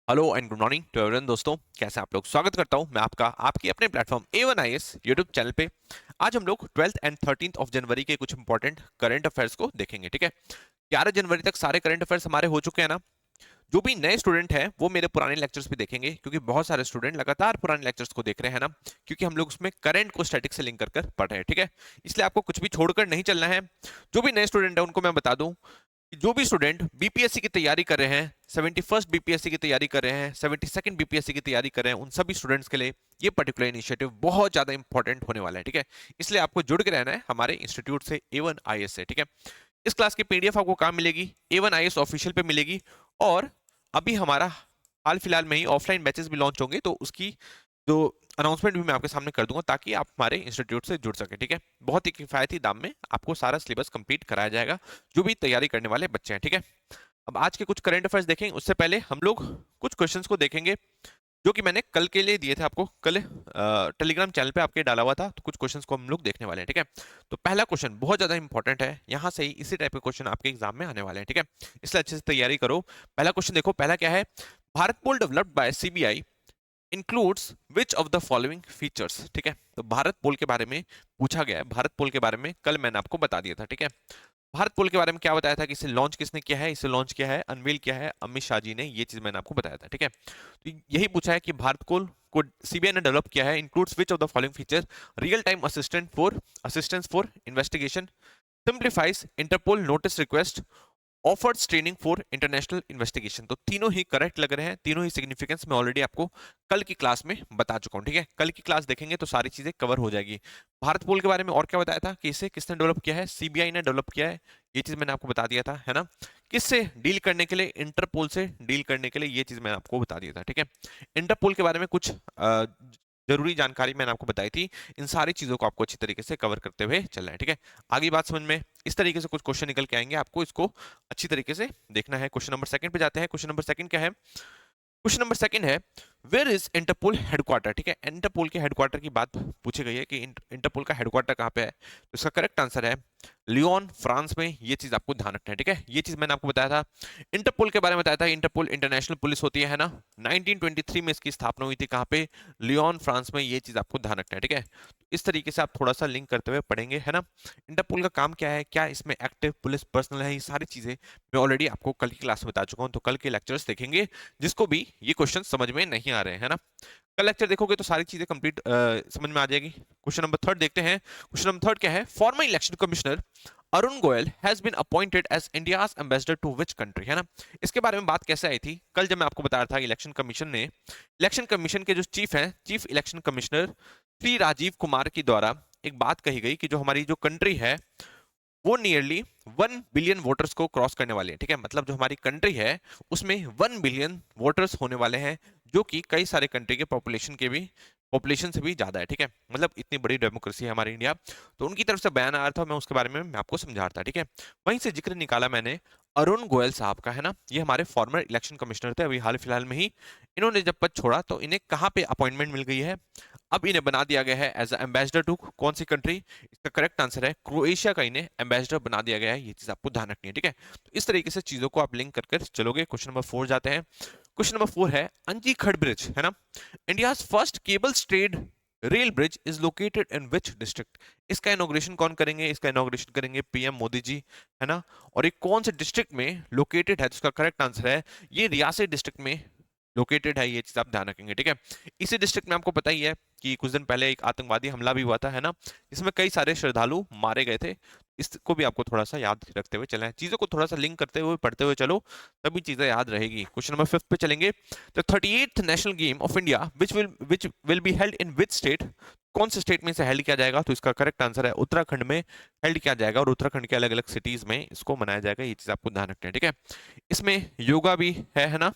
Hello and good morning to everyone. दोस्तों, कैसे आप लोग? स्वागत करता हूं मैं आपका आपकी अपने platform A1 IAS YouTube channel पे। आज हम लोग 12th and 13th of January के कुछ इंपॉर्टेंट करंट अफेयर्स को देखेंगे। ठीक है, 11 जनवरी तक सारे करंट अफेयर्स हमारे हो चुके हैं ना। जो भी नए स्टूडेंट हैं वो मेरे पुराने लेक्चर्स भी देखेंगे, क्योंकि बहुत सारे स्टूडेंट लगातार पुराने लेक्चर्स को देख रहे हैं ना, क्योंकि हम लोग उसमें करंट को स्टैटिक से लिंक कर कर पढ़ रहे हैं। ठीक है, इसलिए आपको कुछ भी छोड़कर नहीं चलना है। जो भी नए स्टूडेंट है उनको मैं बता दूं, जो भी स्टूडेंट बीपीएससी की तैयारी कर रहे हैं, 71st बीपीएससी की तैयारी कर रहे हैं, 72nd बीपीएससी की तैयारी कर रहे हैं, उन सभी स्टूडेंट्स के लिए ये पर्टिकुलर इनिशिएटिव बहुत ज्यादा इंपॉर्टेंट होने वाला है। ठीक है, इसलिए आपको जुड़ के रहना है हमारे इंस्टीट्यूट से, A1 IAS से। ठीक है, इस क्लास की पीडीएफ आपको कहाँ मिलेगी? A1 IAS ऑफिशियल पे मिलेगी। और अभी हमारा हाल फिलहाल में ही ऑफलाइन बैचेस भी लॉन्च होंगे, तो उसकी जो अनाउंसमेंट भी मैं आपके सामने कर दूंगा, ताकि आप हमारे इंस्टीट्यूट से जुड़ सके। ठीक है, बहुत ही किफायती दाम में आपको सारा सिलेबस कंप्लीट कराया जाएगा, जो भी तैयारी करने वाले बच्चे हैं। ठीक है, अब आज के कुछ करंट अफेयर्स देखेंगे, उससे पहले हम लोग कुछ क्वेश्चंस को देखेंगे जो कि मैंने कल के लिए दिए थे आपको। कल टेलीग्राम चैनल पे आपके डाला हुआ था, तो कुछ क्वेश्चंस को हम लोग देखने वाले हैं। ठीक है, तो पहला क्वेश्चन बहुत ज्यादा इंपॉर्टेंट है, यहां से ही इसी टाइप के क्वेश्चन आपके एग्जाम में आने वाले हैं। ठीक है, इसलिए अच्छे से तैयारी करो। पहला क्वेश्चन देखो, पहला क्या है? Bharatpol developed by CBI includes which of the following features. ठीक है, तो भारत पोल के बारे में पूछा गया है। भारत पोल के बारे में कल मैंने आपको बता दिया था। ठीक है, भारत पोल के बारे में क्या बताया था कि इसे लॉन्च किसने किया है? इसे लॉन्च किया है, अनवील किया है अमित शाह जी ने, ये चीज मैंने आपको बताया था। ठीक है, तो यही पूछा है कि भारत पोल को सीबीआई ने डेवलप किया है, includes which of the following feature? Real time assistance for investigation, simplifies Interpol notice request, offered training for international investigation. तो तीनों ही करेक्ट लग रहे हैं, तीनों ही सिग्निफिकेंस मैं ऑलरेडी आपको कल की क्लास में बता चुका हूं। ठीक है, कल की क्लास देखेंगे तो सारी चीजें कवर हो जाएगी। भारत पोल के बारे में और क्या बताया था कि इसे किसने डेवलप किया है? सीबीआई ने डेवलप किया है, ये चीज मैंने आपको बता दिया था, है ना। किससे डील करने के लिए? इंटरपोल से डील करने के लिए, ये चीज मैंने आपको बता दिया था। ठीक है, इंटरपोल के बारे में कुछ जरूरी जानकारी मैंने आपको बताई थी। इन सारी चीजों को आपको अच्छी तरीके से कवर करते हुए चलना है। ठीक है, आगे बात समझ में इस तरीके से कुछ क्वेश्चन निकल के आएंगे, आपको इसको अच्छी तरीके से देखना है। क्वेश्चन नंबर सेकंड पे जाते हैं। क्वेश्चन नंबर सेकंड क्या है? क्वेश्चन नंबर सेकंड है, वेयर इज इंटरपोल हेडक्वार्टर? ठीक है, इंटरपोल के हेडक्वार्टर की बात पूछी गई है कि इंटरपोल का हेडक्वार्टर कहाँ पे है, तो इसका करेक्ट आंसर है लियोन, फ्रांस में। ये चीज आपको ध्यान रखना है। ठीक है, ये चीज मैंने आपको बताया था। इंटरपोल के बारे में बताया था, इंटरपोल इंटरनेशनल पुलिस होती है ना। 1923 में इसकी स्थापना हुई थी, कहाँ पे? लियोन, फ्रांस में। ये चीज आपको ध्यान रखना है। ठीक है, इस तरीके से आप थोड़ा सा लिंक करते हुए पढ़ेंगे, है ना। इंटरपोल का काम क्या है, क्या इसमें एक्टिव पुलिस पर्सनल है, ये सारी चीजें मैं ऑलरेडी आपको कल की क्लास में बता चुका हूँ, तो कल के लेक्चर्स देखेंगे जिसको भी ये क्वेश्चन समझ में नहीं आ रहे हैं ना। कल लेक्चर देखोगे तो सारी चीजें कंप्लीट समझ में आ जाएगी। क्वेश्चन नंबर थर्ड देखते हैं। क्वेश्चन नंबर थर्ड क्या है? Former election commissioner Arun Goel has been appointed as India's ambassador to which country, है ना। इसके बारे में बात कैसे आई थी? कल जब मैं आपको बता रहा था, इलेक्शन कमीशन के जो चीफ हैं, chief election commissioner Shri Rajiv Kumar की द्वारा एक बात कही गई कि जो हमारी जो कंट्री है वो नियरली 1 बिलियन वोटर्स को क्रॉस करने वाले हैं। ठीक है, मतलब जो हमारी कंट्री है उसमें 1 बिलियन वोटर्स होने वाले हैं, जो कि कई सारे कंट्री के पॉपुलेशन से भी ज्यादा है। ठीक है, मतलब इतनी बड़ी डेमोक्रेसी है हमारी इंडिया। तो उनकी तरफ से बयान आ रहा था, मैं उसके बारे में मैं आपको समझा रहा था। ठीक है, वहीं से जिक्र निकाला मैंने अरुण गोयल साहब का, है ना। ये हमारे फॉर्मर इलेक्शन कमिश्नर थे, अभी हाल फिलहाल में ही इन्होंने जब पद छोड़ा तो इन्हें कहाँ पे अपॉइंटमेंट मिल गई है? अब इन्हें बना दिया गया है एज एम्बेसडर टू कौन सी कंट्री? इसका करेक्ट आंसर है क्रोएशिया का, इन्हें एम्बेसडर बना दिया गया है। ये चीज आपको ध्यान रखनी है। ठीक है, तो इस तरीके से चीजों को आप लिंक कर चलोगे। क्वेश्चन नंबर 4 जाते हैं। क्वेश्चन नंबर 4 है, अंजीखड़ ब्रिज, है ना, India's first cable stayed rail bridge is located in which district? इसका इनॉग्रेशन कौन करेंगे? इसका इनॉग्रेशन करेंगे पीएम मोदी जी, है ना। और ये कौन से डिस्ट्रिक्ट में लोकेटेड है? तो इसका करेक्ट आंसर है ये रियासी डिस्ट्रिक्ट में लोकेटेड है। ये चीज आप ध्यान रखेंगे। ठीक है, इसी डिस्ट्रिक्ट में आपको पता ही है कि कुछ दिन पहले एक आतंकवादी हमला भी हुआ था, है ना, जिसमें कई सारे श्रद्धालु मारे गए थे। इसको भी आपको थोड़ा सा याद रखते हुए चलें, चीजों को थोड़ा सा लिंक करते हुए पढ़ते हुए चलो, तभी चीजें याद रहेगी। क्वेश्चन नंबर 5 पे चलेंगे। The 38th national game of India which will be held in which state? कौन से स्टेट में इसे हेल्ड किया जाएगा? तो इसका करेक्ट आंसर है उत्तराखंड में हेल्ड किया जाएगा, और उत्तराखंड के अलग अलग सिटीज में इसको मनाया जाएगा। ये चीज आपको ध्यान रखना है। ठीक है, इसमें योगा भी है ना।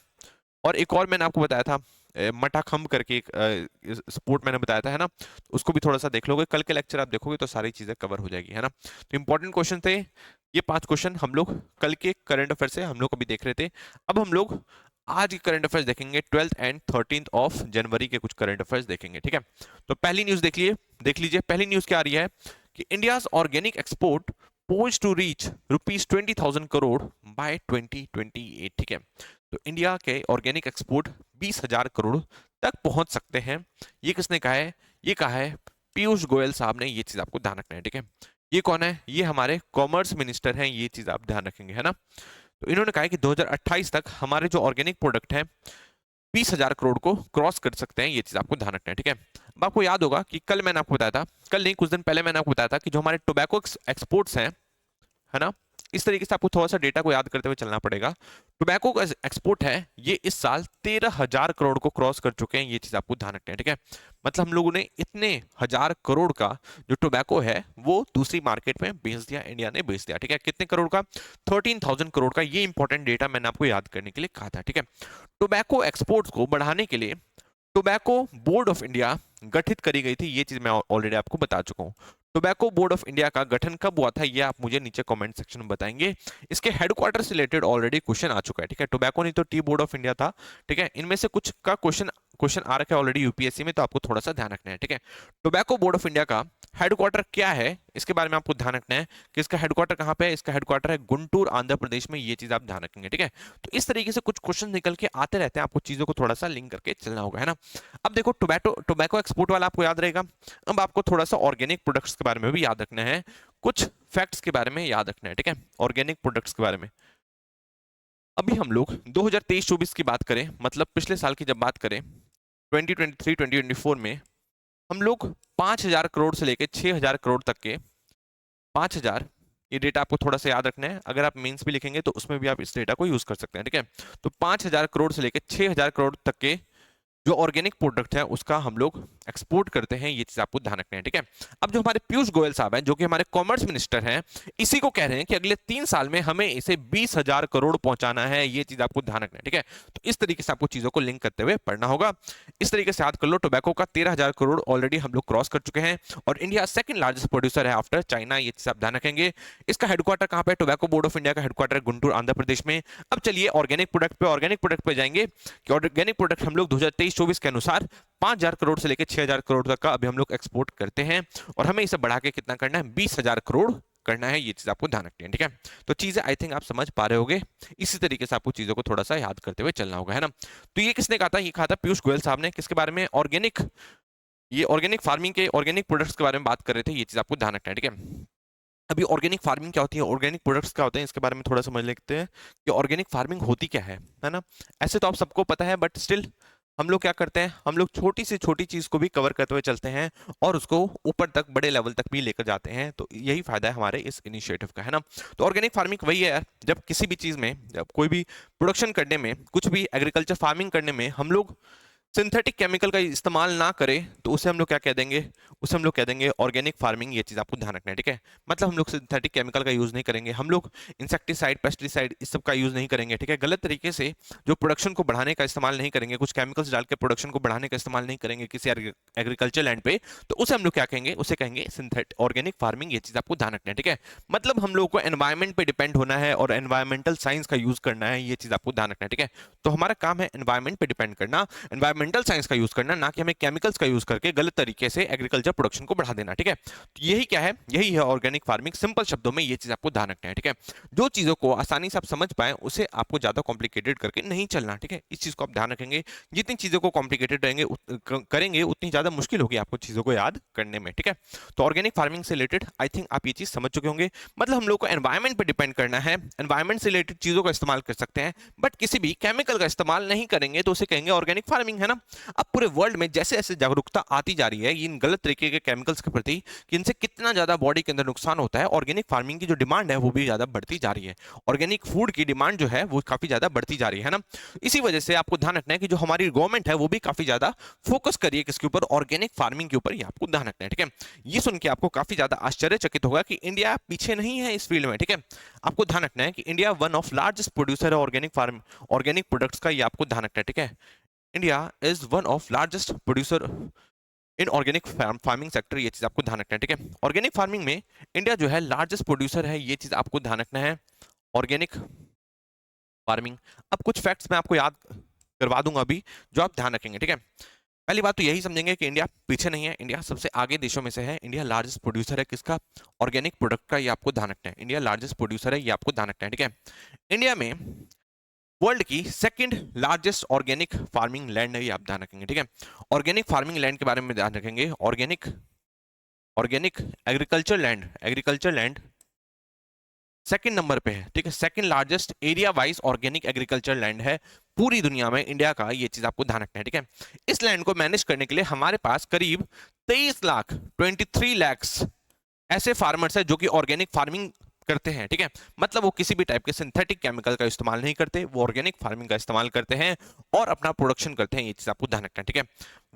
और एक और मैंने आपको बताया था, मटाखम करके एक स्पोर्ट मैंने बताया था, है ना। उसको भी थोड़ा सा देख लोगे, कल के लेक्चर आप देखोगे तो सारी चीजें कवर हो जाएगी, है ना। तो इंपॉर्टेंट क्वेश्चन थे ये 5 क्वेश्चन, हम लोग कल के करंट अफेयर से हम लोग अभी देख रहे थे। अब हम लोग आज के करंट अफेयर्स देखेंगे, 12th and 13th of January के कुछ करंट अफेयर्स देखेंगे। ठीक है, तो पहली न्यूज देख लीजिए। पहली न्यूज क्या आ रही है कि India's organic export poised to reach rupees 20,000 crore by 2028। ठीक है, तो इंडिया के ऑर्गेनिक एक्सपोर्ट 20,000 करोड़ तक पहुंच सकते हैं। ये किसने कहा है? ये कहा है पीयूष गोयल साहब ने। ये चीज आपको ध्यान रखना है, ठीक है। ये कौन है? ये हमारे कॉमर्स मिनिस्टर हैं। ये चीज आप ध्यान रखेंगे, है ना। तो इन्होंने कहा है कि 2028 तक हमारे जो ऑर्गेनिक प्रोडक्ट हैं 20,000 करोड़ को क्रॉस कर सकते हैं। ये चीज आपको ध्यान रखना है, ठीक है। अब आपको याद होगा कि कल मैंने आपको बताया था, कल नहीं कुछ दिन पहले मैंने आपको बताया था कि जो हमारे टोबैको एक्सपोर्ट्स हैं, है ना, इस तरीके से आपको थोड़ा सा डेटा को याद करते हुए चलना पड़ेगा। टोबैको का एक्सपोर्ट है ये इस साल 13,000 करोड़ को क्रॉस कर चुके हैं। ये चीज आपको ध्यान रखना है, ठीक है। मतलब हम लोगों ने इतने 1,000 करोड़ का जो टोबैको है वो दूसरी मार्केट में बेच दिया, इंडिया ने बेच दिया, ठीक है। कितने करोड़ का? 13,000 करोड़ का। ये इंपॉर्टेंट डेटा मैंने आपको याद करने के लिए कहा था, ठीक है। टोबैको एक्सपोर्ट्स को बढ़ाने के लिए टोबैको बोर्ड ऑफ इंडिया गठित करी गई थी। ये चीज मैं ऑलरेडी आपको बता चुका हूं। टोबैको बोर्ड ऑफ इंडिया का गठन कब हुआ था ये आप मुझे नीचे कमेंट सेक्शन में बताएंगे। इसके हेडक्वार्टर से रिलेटेड ऑलरेडी क्वेश्चन आ चुका है, ठीक है। टोबैको नहीं तो टी बोर्ड ऑफ इंडिया था, ठीक है। इनमें से कुछ का क्वेश्चन आ रखा है ऑलरेडी यूपीएससी में, तो आपको थोड़ा सा ध्यान रखना है, ठीक है। टोबैको बोर्ड ऑफ इंडिया का हेडक्वार्टर क्या है इसके बारे में आपको ध्यान रखना है कि इसका हेडक्वार्टर कहां पे है। इसका हेडक्वार्टर है गुंटूर, आंध्र प्रदेश में। ये चीज आप ध्यान रखेंगे, ठीक है। तो इस तरीके से कुछ क्वेश्चन निकल के आते रहते हैं, आपको चीजों को थोड़ा सा लिंक करके चलना होगा, है ना। अब देखो टोबैको एक्सपोर्ट वाला आपको याद रहेगा। अब आपको थोड़ा सा ऑर्गेनिक प्रोडक्ट्स के बारे में भी याद रखना है, कुछ फैक्ट्स के बारे में याद रखना है, ठीक है, ऑर्गेनिक प्रोडक्ट्स के बारे में। अभी हम लोग 2023-24 की बात करें, मतलब पिछले साल की जब बात करें 2023-2024 में हम लोग 5,000 करोड़ से लेकर 6,000 करोड़ तक के 5,000, ये डेटा आपको थोड़ा सा याद रखना है। अगर आप मेंस भी लिखेंगे तो उसमें भी आप इस डेटा को यूज कर सकते हैं, ठीक है। तो 5,000 करोड़ से लेकर 6,000 करोड़ तक के जो ऑर्गेनिक प्रोडक्ट है उसका हम लोग एक्सपोर्ट करते हैं। ये चीज आपको ध्यान रखना है, ठीक है। अब जो हमारे पीयूष गोयल साहब हैं जो कि हमारे कॉमर्स मिनिस्टर हैं, इसी को कह रहे हैं कि अगले 3 साल में हमें इसे 20,000 करोड़ पहुंचाना है। ये चीज आपको ध्यान रखना है, ठीक है। तो इस तरीके से आपको चीजों को लिंक करते हुए पढ़ना होगा। इस तरीके से याद कर लो, टोबैको का 13,000 करोड़ ऑलरेडी हम लोग क्रॉस कर चुके हैं और इंडिया सेकंड लार्जेस्ट प्रोड्यूसर है आफ्टर चाइना। ये चीज आप ध्यान रखेंगे। इसका हेडक्वार्टर कहां पे? टोबैको बोर्ड ऑफ इंडिया का हेडक्वार्टर गुंटूर, आंध्र प्रदेश में। अब चलिए ऑर्गेनिक प्रोडक्ट पे जाएंगे कि ऑर्गेनिक प्रोडक्ट हम लोग 2023-24 के अनुसार 5,000 करोड़ से लेकर 6,000 करोड़ तक का अभी हम लोग एक्सपोर्ट करते हैं और हमें इसे बढ़ा के कितना करना है? 20,000 करोड़ करना है। ये चीज आपको ध्यान रखनी है, ठीक है। तो चीजें आई थिंक आप समझ पा रहे होगे। इसी तरीके से आपको चीजों को थोड़ा सा याद करते हुए चलना होगा, है ना। तो ये किसने कहा था? ये कहा था पीयूष गोयल साहब ने। किसके बारे में? ऑर्गेनिक, ये ऑर्गेनिक फार्मिंग के ऑर्गेनिक प्रोडक्ट्स के बारे में बात कर रहे थे। ये चीज आपको ध्यान रखना है, ठीक है। अभी ऑर्गेनिक फार्मिंग क्या होती है, ऑर्गेनिक प्रोडक्ट्स क्या होते हैं, इसके बारे में थोड़ा समझ लेते हैं कि ऑर्गेनिक फार्मिंग होती क्या है ना। ऐसे तो आप सबको पता है, बट स्टिल हम लोग क्या करते हैं, हम लोग छोटी से छोटी चीज को भी कवर करते हुए चलते हैं और उसको ऊपर तक, बड़े लेवल तक भी लेकर जाते हैं। तो यही फायदा है हमारे इस इनिशिएटिव का, है ना। तो ऑर्गेनिक फार्मिंग वही है यार, जब किसी भी चीज में, जब कोई भी प्रोडक्शन करने में, कुछ भी एग्रीकल्चर फार्मिंग करने में हम लोग सिंथेटिक केमिकल का इस्तेमाल ना करें तो उसे हम लोग क्या कह देंगे? उसे हम लोग कह देंगे ऑर्गेनिक फार्मिंग। ये चीज आपको ध्यान रखना है, ठीक है। मतलब हम लोग सिंथेटिक केमिकल का यूज नहीं करेंगे, हम लोग इंसेक्टिसाइड, पेस्टिसाइड, इस सब का यूज नहीं करेंगे, ठीक है। गलत तरीके से जो प्रोडक्शन को बढ़ाने का इस्तेमाल नहीं करेंगे, कुछ केमिकल्स डाल के प्रोडक्शन को बढ़ाने का इस्तेमाल नहीं करेंगे किसी एग्रीकल्चर लैंड पे, तो उसे हम लोग क्या कहेंगे? उसे कहेंगे सिंथेटिक ऑर्गेनिक फार्मिंग। ये चीज आपको ध्यान रखना है, ठीक है। मतलब हम लोग को एनवायरमेंट पे डिपेंड होना है और एनवायरमेंटल साइंस का यूज करना है। ये चीज आपको ध्यान रखना है, ठीक है। तो हमारा काम है एनवायरमेंट पे डिपेंड करना, एनवायरमेंटल साइंस का यूज करना, ना कि हमें केमिकल्स का यूज करके गलत तरीके से एग्रीकल्चर प्रोडक्शन को बढ़ा देना, ठीक है। तो यही क्या है? यही है ऑर्गेनिक फार्मिंग। सिंपल शब्दों में ये चीज आपको ध्यान रखना है, ठीक है। जो चीजों को आसानी से आप समझ पाए उसे आपको ज्यादा कॉम्प्लिकेटेड करके नहीं चलना, ठीक है। इस चीज को आप ध्यान रखेंगे। जितनी चीजों को कॉम्प्लिकेटेड रहेंगे करेंगे उतनी ज्यादा मुश्किल होगी आपको चीजों को याद करने में, ठीक है। तो ऑर्गेनिक फार्मिंग से रिलेटेड आई थिंक आप ये चीज समझ चुके होंगे। मतलब हम लोग को एनवायरमेंट पर डिपेंड करना है, एनवायरमेंट से रिलेटेड चीजों का इस्तेमाल कर सकते हैं, बट किसी भी केमिकल का इस्तेमाल नहीं करेंगे, तो उसे कहेंगे ऑर्गेनिक फार्मिंग, है ना। अब पूरे वर्ल्ड में जैसे जैसे जागरूकता आती जा रही है इन गलत तरीके के केमिकल्स के प्रति कि इनसे कितना ज्यादा बॉडी के अंदर नुकसान होता है, ऑर्गेनिक फार्मिंग की जो डिमांड है वो भी ज्यादा बढ़ती जा रही है। ऑर्गेनिक फूड की डिमांड जो है वो काफी ज्यादा बढ़ती जा रही है ना। इसी वजह से आपको ध्यान रखना है कि जो हमारी गवर्नमेंट है वो भी काफी ज्यादा फोकस करिए किसके ऊपर? ऑर्गेनिक फार्मिंग के ऊपर। ये आपको ध्यान रखना है, ठीक है। ये सुन के आपको काफी ज्यादा आश्चर्यचकित होगा कि इंडिया पीछे नहीं है इस फील्ड में, ठीक है। आपको ध्यान रखना है कि India one of largest producer है ऑर्गेनिक प्रोडक्ट्स का। ये आपको ध्यान रखना है, ठीक है। India is one of largest producer in organic farming sector. ये चीज आपको ध्यान रखना है, ठीक है। ऑर्गेनिक फार्मिंग में इंडिया जो है लार्जेस्ट प्रोड्यूसर है। ये चीज आपको ध्यान रखना है, ऑर्गेनिक फार्मिंग। अब कुछ फैक्ट्स मैं आपको याद करवा दूंगा अभी, जो आप ध्यान रखेंगे, ठीक है। पहली बात तो यही समझेंगे कि इंडिया पीछे नहीं है, इंडिया सबसे आगे देशों में से है। इंडिया लार्जेस्ट प्रोड्यूसर है किसका? ऑर्गेनिक प्रोडक्ट का। ये आपको ध्यान रखना है। इंडिया लार्जेस्ट प्रोड्यूसर है, ये आपको ध्यान रखना है, ठीक है। इंडिया में वर्ल्ड की second largest organic farming land है, ये आप ध्यान रखेंगे, ठीक है। ऑर्गेनिक फार्मिंग लैंड के बारे में ध्यान रखेंगे। Organic organic agriculture land second number पे है, ठीक है। Second largest area wise organic agriculture land है पूरी दुनिया में, इंडिया का, ये चीज आपको ध्यान रखना है, ठीक है। इस लैंड को मैनेज करने के लिए हमारे पास करीब 23 लाख ऐसे फार्मर्स हैं जो कि ऑर्गेनिक फार्मिंग करते हैं, ठीक है। मतलब वो किसी भी टाइप के सिंथेटिक केमिकल का इस्तेमाल नहीं करते, वो ऑर्गेनिक फार्मिंग का इस्तेमाल करते हैं और अपना प्रोडक्शन करते हैं, ये चीज आपको ध्यान रखना है, ठीक है।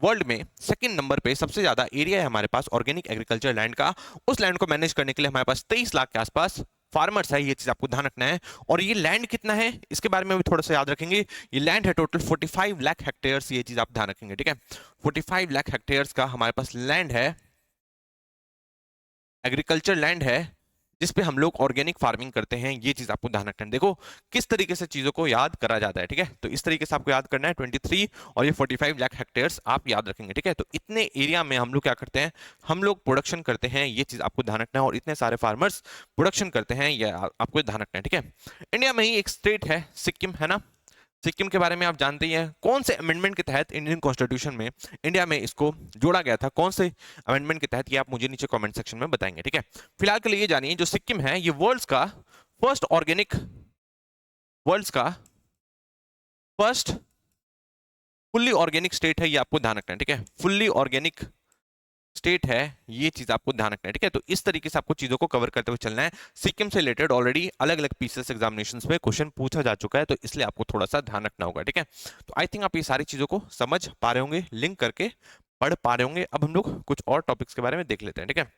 वर्ल्ड में सेकंड नंबर पे सबसे ज्यादा एरिया है हमारे पास ऑर्गेनिक एग्रीकल्चर लैंड का। उस लैंड को मैनेज करने के लिए हमारे पास 23 लाख के आसपास फार्मर्स है, ये चीज आपको ध्यान रखना है। और ये लैंड कितना है इसके बारे में भी थोड़ा सा याद रखेंगे। ये लैंड है टोटल 45 लाख हेक्टेयर्स, ये चीज आप ध्यान रखेंगे, ठीक है। 45 लाख हेक्टेयर्स का हमारे पास लैंड है, एग्रीकल्चर लैंड है, जिसपे हम लोग ऑर्गेनिक फार्मिंग करते हैं, ये चीज आपको ध्यान रखना है। देखो किस तरीके से चीजों को याद करा जाता है, ठीक है। तो इस तरीके से आपको याद करना है, 23 और ये 45 लाख हेक्टेयर्स आप याद रखेंगे, ठीक है। तो इतने एरिया में हम लोग क्या करते हैं, हम लोग प्रोडक्शन करते हैं, ये चीज आपको ध्यान रखना है। और इतने सारे फार्मर्स प्रोडक्शन करते हैं, ये आपको ध्यान रखना है, ठीक है। इंडिया में ही एक स्टेट है सिक्किम, है ना। सिक्किम के बारे में आप जानते ही हैं, कौन से अमेंडमेंट के तहत इंडियन कॉन्स्टिट्यूशन में इंडिया में इसको जोड़ा गया था, कौन से अमेंडमेंट के तहत, ये आप मुझे नीचे कमेंट सेक्शन में बताएंगे, ठीक है। फिलहाल के लिए ये जानिए, जो सिक्किम है ये फर्स्ट ऑर्गेनिक वर्ल्ड्स का फर्स्ट फुल्ली ऑर्गेनिक स्टेट है, ये आपको ध्यान रखना है, ठीक है। फुल्ली ऑर्गेनिक स्टेट है, ये चीज आपको ध्यान रखना है, ठीक है। तो इस तरीके से आपको चीजों को कवर करते हुए चलना है। सिक्किम से रिलेटेड ऑलरेडी अलग अलग पीसेस एग्जामिनेशंस में क्वेश्चन पूछा जा चुका है, तो इसलिए आपको थोड़ा सा ध्यान रखना होगा, ठीक है। तो आई थिंक आप ये सारी चीजों को समझ पा रहे होंगे, लिंक करके पढ़ पा रहे होंगे। अब हम लोग कुछ और टॉपिक्स के बारे में देख लेते हैं, ठीक है।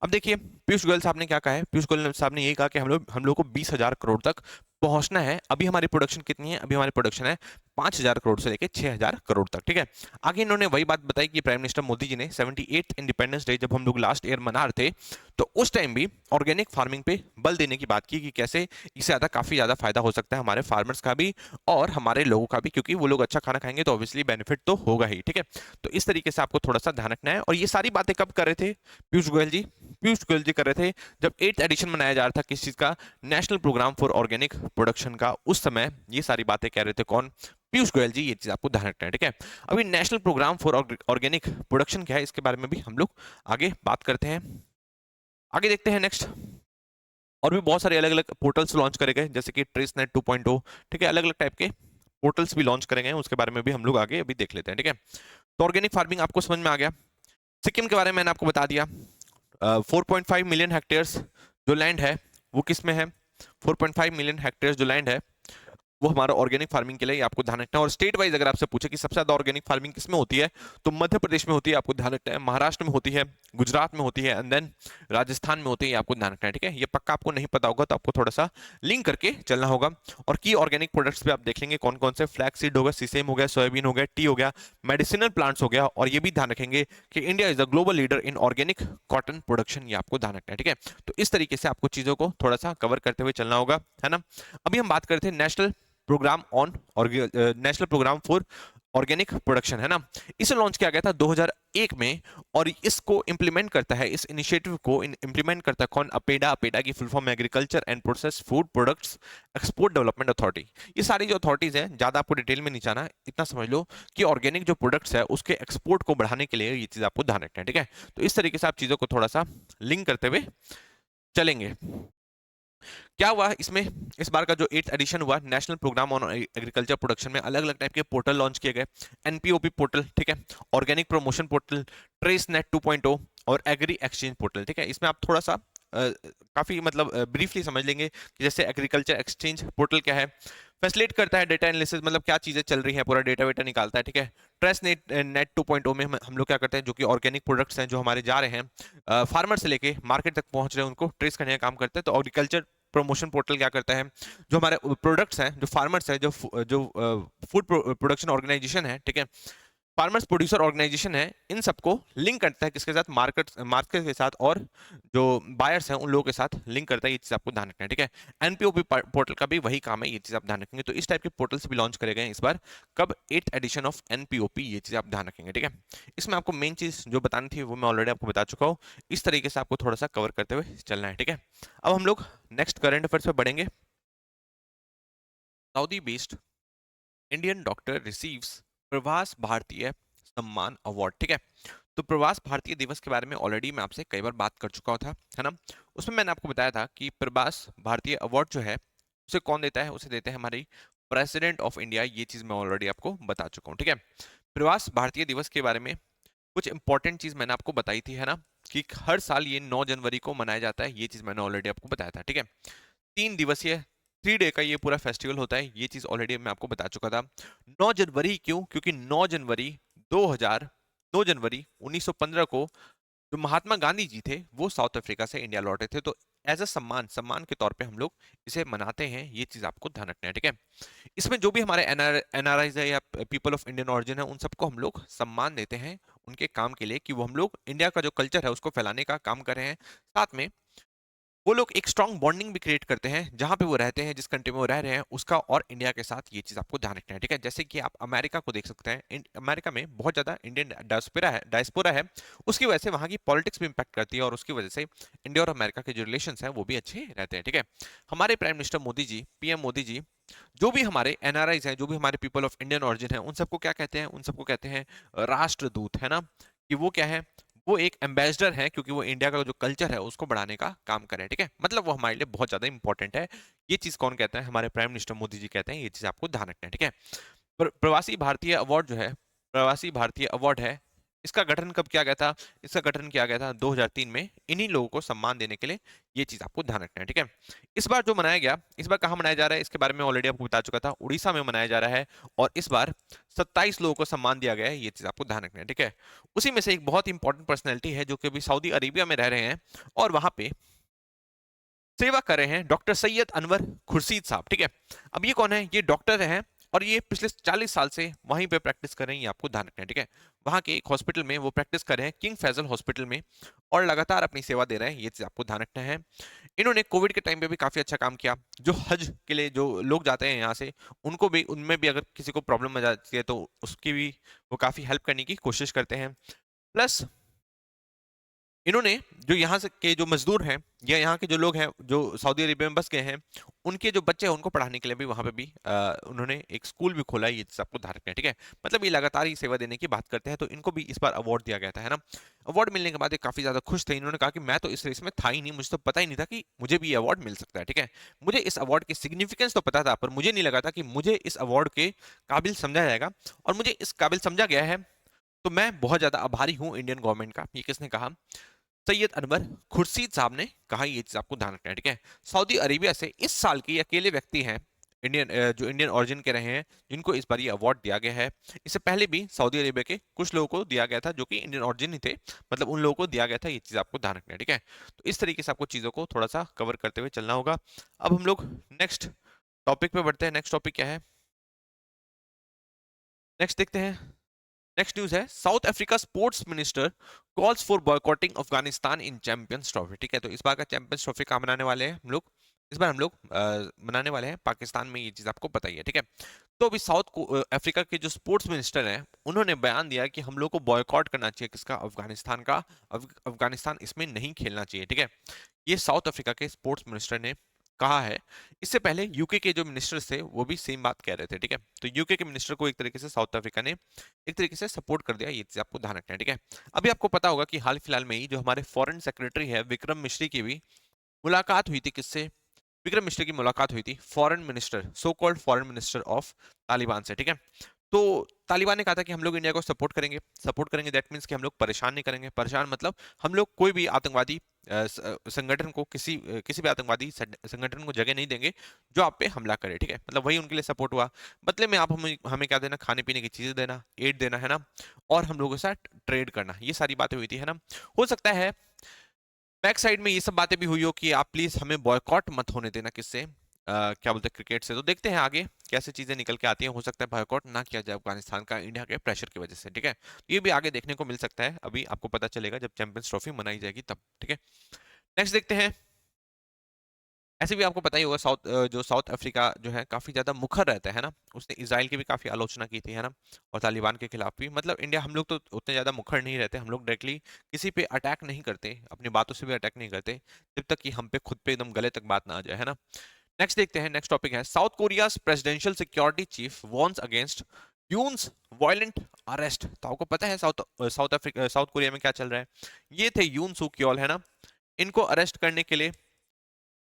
अब देखिए पीयूष गोयल साहब ने क्या कहा है। पीयूष गोयल साहब ने ये कहा कि हम लोग को 20,000 करोड़ तक पहुंचना है। अभी हमारी प्रोडक्शन कितनी है, अभी हमारी प्रोडक्शन है 5,000 करोड़ से लेकर 6,000 करोड़ तक, ठीक है। आगे इन्होंने वही बात बताई कि प्राइम मिनिस्टर मोदी जी ने 78th इंडिपेंडेंस डे जब हम लोग लास्ट ईयर मना रहे थे, तो उस टाइम भी ऑर्गेनिक फार्मिंग पे बल देने की बात की कि कैसे इससे ज्यादा काफी ज्यादा फायदा हो सकता है हमारे फार्मर्स का भी और हमारे लोगों का भी, क्योंकि वो लोग अच्छा खाना खाएंगे तो ऑब्वियसली बेनिफिट तो होगा ही, ठीक है। तो इस तरीके से आपको थोड़ा सा ध्यान रखना है। और ये सारी बातें कब कर रहे थे पीयूष गोयल जी कर रहे थे जब 8th एडिशन मनाया जा रहा था किस चीज का, national programme for organic production का। उस समय ये सारी बातें कह रहे थे कौन, पीयूष गोयल जी, ये चीज आपको ध्यान रखना है, ठीक है। अभी national programme for organic production क्या है इसके बारे में भी हम लोग आगे बात करते हैं। आगे देखते हैं नेक्स्ट। और भी बहुत सारे अलग अलग पोर्टल्स लॉन्च करे गए, जैसे कि ट्रेसनेट 2.0, ठीक है। अलग अलग टाइप के पोर्टल्स भी लॉन्च करे गए हैं, उसके बारे में भी हम लोग आगे अभी देख लेते हैं, ठीक है। तो ऑर्गेनिक फार्मिंग आपको समझ में आ गया। सिक्किम के बारे में मैंने आपको बता दिया। 4.5 मिलियन हेक्टेयर्स जो लैंड है वो किस में है, 4.5 मिलियन हेक्टेयर्स जो लैंड है वो हमारा ऑर्गेनिक फार्मिंग के लिए आपको ध्यान रखना है। और स्टेट वाइज अगर आपसे पूछे कि सबसे ज्यादा ऑर्गेनिक फार्मिंग किसमें होती है, तो मध्य प्रदेश में होती है, आपको ध्यान रखना है। महाराष्ट्र में होती है, गुजरात में होती है, एंड देन राजस्थान में होती है, आपको ध्यान रखना है, ठीक है। ये पक्का आपको नहीं पता होगा तो आपको थोड़ा सा लिंक करके चलना होगा। और की ऑर्गेनिक प्रोडक्ट्स पे आप देख लेंगे कौन कौन से, फ्लैक्स सीड हो गया, सीसेम हो गया, सोयाबीन हो गया, टी हो गया, मेडिसिनल प्लांट्स हो गया। और ये भी ध्यान रखेंगे कि India is a global leader in organic cotton production, ये आपको ध्यान रखना है, ठीक है। तो इस तरीके से आपको चीजों को थोड़ा सा कवर करते हुए चलना होगा, है ना। अभी हम बात करते हैं national programme for organic production, है ना। इसे लॉन्च किया गया था 2001 में। और इसको इंप्लीमेंट करता है, इस इनिशिएटिव को इंप्लीमेंट करता है कौन, अपेडा। अपेडा की full form agriculture and process food products export development authority. ये सारी जो अथॉरिटीज हैं, ज्यादा आपको डिटेल में नहीं जाना, इतना समझ लो कि ऑर्गेनिक जो प्रोडक्ट्स है उसके एक्सपोर्ट को बढ़ाने के लिए ये चीज आपको ध्यान रखना है, ठीक है। तो इस तरीके से आप चीजों को थोड़ा सा लिंक करते हुए चलेंगे। क्या हुआ इसमें, इस बार का जो 8th एडिशन हुआ national programme on agriculture production में अलग अलग टाइप के पोर्टल लॉन्च किए गए। एनपीओपी पोर्टल, ठीक है, organic promotion portal, trace net 2.0 और एग्री एक्सचेंज पोर्टल, ठीक है। इसमें आप थोड़ा सा काफी मतलब ब्रीफली समझ लेंगे कि जैसे एग्रीकल्चर एक्सचेंज पोर्टल क्या है, फैसिलिटेट करता है डेटा एनालिसिस, मतलब क्या चीजें चल रही हैं, पूरा डेटा वेटा निकालता है, ठीक है। ट्रेस नेट 2.0 में हम लोग क्या करते हैं, जो कि ऑर्गेनिक प्रोडक्ट्स हैं जो हमारे जा रहे हैं फार्मर से लेके मार्केट तक पहुंच रहे हैं, उनको ट्रेस करने का काम करते हैं। तो एग्रीकल्चर प्रमोशन पोर्टल क्या करता है, जो हमारे प्रोडक्ट्स हैं, जो फार्मर्स है, जो फूड प्रोडक्शन ऑर्गेनाइजेशन है, ठीक है, फार्मर्स प्रोड्यूसर ऑर्गेनाइजेशन है, इन सबको लिंक करता है किसके साथ, मार्केट के साथ, और जो बायर्स हैं उन लोगों के साथ लिंक करता है। ये चीज आपको ध्यान रखना है, ठीक है। एनपीओपी पोर्टल का भी वही काम है, ये चीज आप ध्यान रखेंगे। तो इस टाइप के पोर्टल्स भी लॉन्च करे गए हैं इस बार, कब, 8th एडिशन ऑफ एनपीओपी, ये चीज आप ध्यान रखेंगे, ठीक है। इसमें आपको मेन चीज जो बतानी थी वो मैं ऑलरेडी आपको बता चुका हूँ। इस तरीके से आपको थोड़ा सा कवर करते हुए चलना है, ठीक है। अब हम लोग नेक्स्ट करंट अफेयर्स पे बढ़ेंगे। Saudi based Indian doctor receives प्रवास भारतीय सम्मान अवार्ड, ठीक है। तो प्रवास भारतीय दिवस के बारे में ऑलरेडी मैं आपसे कई बार बात कर चुका था, है ना। उसमें मैंने आपको बताया था कि प्रवास भारतीय अवार्ड जो है उसे कौन देता है, उसे देते हैं हमारी प्रेसिडेंट ऑफ इंडिया। ये चीज मैं ऑलरेडी आपको बता चुका हूँ, ठीक है। प्रवास भारतीय दिवस के बारे में कुछ इंपॉर्टेंट चीज मैंने आपको बताई थी, है ना, कि हर साल ये 9 जनवरी को मनाया जाता है। ये चीज मैंने ऑलरेडी आपको बताया था, ठीक है। 3 दिवसीय 3 डे का ये पूरा फेस्टिवल होता है, ये चीज ऑलरेडी मैं आपको बता चुका था। 9 जनवरी क्यों? क्योंकि 9 जनवरी 2000 9 जनवरी 1915 को जो महात्मा गांधी जी थे वो साउथ अफ्रीका से इंडिया लौटे थे, तो एज अ सम्मान सम्मान के तौर पे हम लोग इसे मनाते हैं। ये चीज आपको ध्यान रखना है, ठीक है। इसमें जो भी हमारे एनआरआईज है या पीपल ऑफ इंडियन ऑरिजिन है, उन सबको हम लोग सम्मान देते हैं उनके काम के लिए, कि वो हम लोग इंडिया का जो कल्चर है उसको फैलाने का काम कर रहे हैं। साथ में वो लोग एक स्ट्रॉन्ग बॉन्डिंग भी क्रिएट करते हैं जहां पे वो रहते हैं, जिस कंट्री में वो रह रहे हैं उसका और इंडिया के साथ। ये चीज आपको ध्यान रखना है, ठीक है। जैसे कि आप अमेरिका को देख सकते हैं, अमेरिका में बहुत ज्यादा इंडियन डायस्पोरा है। उसकी वजह से वहां की पॉलिटिक्स भी इंपैक्ट करती है और उसकी वजह से इंडिया और अमेरिका के जो रिलेशन है वो भी अच्छे रहते हैं, ठीक है। हमारे prime minister Modi ji, PM Modi ji, जो भी हमारे एनआरआईज हैं, जो भी हमारे पीपल ऑफ इंडियन ऑरिजिन है, उन सबको क्या कहते हैं? उन सबको कहते हैं राष्ट्रदूत, है ना। कि वो क्या है? वो एक एम्बेसडर है, क्योंकि वो इंडिया का जो कल्चर है उसको बढ़ाने का काम कर रहे हैं, ठीक है। मतलब वो हमारे लिए बहुत ज्यादा इंपॉर्टेंट है। ये चीज कौन कहता है? हमारे प्राइम मिनिस्टर मोदी जी कहते हैं। ये चीज आपको ध्यान रखना है, ठीक है। प्रवासी भारतीय अवार्ड जो है, प्रवासी भारतीय अवार्ड है, इसका गठन कब किया गया था? इसका गठन किया गया था 2003 में, इन्हीं लोगों को सम्मान देने के लिए। ये चीज आपको ध्यान रखना है, ठीक है। इस बार जो मनाया गया, इस बार कहाँ मनाया जा रहा है इसके बारे में ऑलरेडी आपको बता चुका था, उड़ीसा में मनाया जा रहा है। और इस बार 27 लोगों को सम्मान दिया गया है। ये चीज आपको ध्यान रखना है, ठीक है। उसी में से एक बहुत इंपॉर्टेंट पर्सनैलिटी है जो कि अभी सऊदी अरेबिया में रह रहे हैं और वहां पे सेवा कर रहे हैं, डॉक्टर सैयद अनवर खुर्शीद साहब, ठीक है। अब ये कौन है? ये डॉक्टर हैं और ये पिछले 40 साल से वहीं पे प्रैक्टिस कर रहे हैं। ये आपको ध्यान रखना है, ठीक है। वहां के एक हॉस्पिटल में वो प्रैक्टिस कर रहे हैं, किंग फैजल हॉस्पिटल में, और लगातार अपनी सेवा दे रहे हैं। ये चीज आपको ध्यान रखना है। इन्होंने कोविड के टाइम पे भी काफी अच्छा काम किया। जो हज के लिए जो लोग जाते हैं यहाँ से, उनको भी, उनमें भी अगर किसी को प्रॉब्लम आ जाती है तो उसकी भी वो काफी हेल्प करने की कोशिश करते हैं। प्लस इन्होंने जो यहाँ से के जो मजदूर हैं या यहाँ के जो लोग हैं जो सऊदी अरेबिया में बस गए हैं, उनके जो बच्चे हैं उनको पढ़ाने के लिए भी वहां पे भी उन्होंने एक स्कूल भी खोला है। ये सबको ध्यान रखना है, ठीक है। मतलब ये लगातार ही सेवा देने की बात करते हैं, तो इनको भी इस बार अवार्ड दिया गया था, है ना। अवार्ड मिलने के बाद ये काफी ज्यादा खुश थे। इन्होंने कहा कि मैं तो इस रेस में था ही नहीं, मुझे तो पता ही नहीं था कि मुझे भी ये अवार्ड मिल सकता है, ठीक है। मुझे इस अवार्ड की सिग्निफिकेंस तो पता था, पर मुझे नहीं लगा था कि मुझे इस अवार्ड के काबिल समझा जाएगा, और मुझे इस काबिल समझा गया है। तो मैं बहुत ज्यादा आभारी हूँ इंडियन गवर्नमेंट का। ये किसने कहा? सैयद अनवर खुर्शीद साहब ने कहा। ये चीज आपको ध्यान रखना है, ठीक है। सऊदी अरेबिया से इस साल के अकेले व्यक्ति हैं इंडियन, जो इंडियन ओरिजिन के रहे हैं, जिनको इस बार ये अवार्ड दिया गया है। इससे पहले भी सऊदी अरेबिया के कुछ लोगों को दिया गया था जो कि इंडियन ओरिजिन ही थे, मतलब उन लोगों को दिया गया था। ये चीज आपको ध्यान रखना है, ठीक है। तो इस तरीके से आपको चीजों को थोड़ा सा कवर करते हुए चलना होगा। अब हम लोग नेक्स्ट टॉपिक पे बढ़ते हैं। नेक्स्ट टॉपिक क्या है? नेक्स्ट देखते हैं। नेक्स्ट न्यूज है, south Africa sports minister calls for boycotting Afghanistan in champions trophy, ठीक है। तो इस बार का चैंपियंस ट्रॉफी कहाँ मनाने वाले हैं हम लोग? इस बार हम लोग मनाने वाले हैं पाकिस्तान में। ये चीज आपको पता ही है, ठीक है। तो अभी साउथ को अफ्रीका के जो स्पोर्ट्स मिनिस्टर हैं, उन्होंने बयान दिया कि हम लोग को बॉयकॉट करना चाहिए किसका? अफगानिस्तान का। अफगानिस्तान इसमें नहीं खेलना चाहिए, ठीक है। ये साउथ अफ्रीका के स्पोर्ट्स मिनिस्टर ने कहा है। इससे पहले यूके के जो मिनिस्टर्स थे वो भी सेम बात कह रहे थे, ठीक है। तो यूके के मिनिस्टर को एक तरीके से साउथ अफ्रीका ने एक तरीके से सपोर्ट कर दिया। ये चीज आपको ध्यान रखना है, ठीक है। अभी आपको पता होगा कि हाल फिलहाल में ही जो हमारे फॉरेन सेक्रेटरी है विक्रम मिश्री की भी मुलाकात हुई थी। किससे? विक्रम मिश्री की मुलाकात हुई थी foreign minister, so called foreign minister of Taliban से, ठीक है। तो तालिबान ने कहा था कि हम लोग इंडिया को सपोर्ट करेंगे। सपोर्ट करेंगे दैट मीन्स कि हम लोग परेशान नहीं करेंगे। परेशान मतलब हम लोग कोई भी आतंकवादी संगठन को, किसी भी आतंकवादी संगठन को जगह नहीं देंगे जो आप पे हमला करे, ठीक है। मतलब वही उनके लिए सपोर्ट हुआ। बदले में आप हमें हमें क्या देना? खाने पीने की चीजें देना, एड देना, है ना, और हम लोगों के साथ ट्रेड करना। ये सारी बातें हुई थी, है ना। हो सकता है बैक साइड में ये सब बातें भी हुई हो कि आप प्लीज हमें बॉयकॉट मत होने देना। किससे? क्या बोलते हैं, क्रिकेट से। तो देखते हैं आगे कैसे चीजें निकल के आती हैं। हो सकता है बॉयकॉट ना किया जाए अफगानिस्तान का इंडिया के प्रेशर की वजह से, ठीक है। ये भी आगे देखने को मिल सकता है, अभी आपको पता चलेगा जब चैंपियंस ट्रॉफी मनाई जाएगी तब, ठीक है। नेक्स्ट देखते हैं। ऐसे भी आपको पता ही होगा जो साउथ अफ्रीका जो है काफी ज्यादा मुखर रहता है ना। उसने इसराइल की भी काफी आलोचना की थी, है ना, और तालिबान के खिलाफ भी। मतलब इंडिया, हम लोग तो उतने ज्यादा मुखर नहीं रहते। हम लोग डायरेक्टली किसी पे अटैक नहीं करते, अपनी बातों से भी अटैक नहीं करते, जब तक कि हम पे खुद पे एकदम गले तक बात ना आ जाए, है ना। नेक्स्ट देखते हैं, नेक्स्ट टॉपिक है South Korea presidential security chief warns against Yoon's violent arrest. तो आपको पता है साउथ कोरिया में क्या चल रहा है। ये थे यून सू क्योल, है ना, इनको अरेस्ट करने के लिए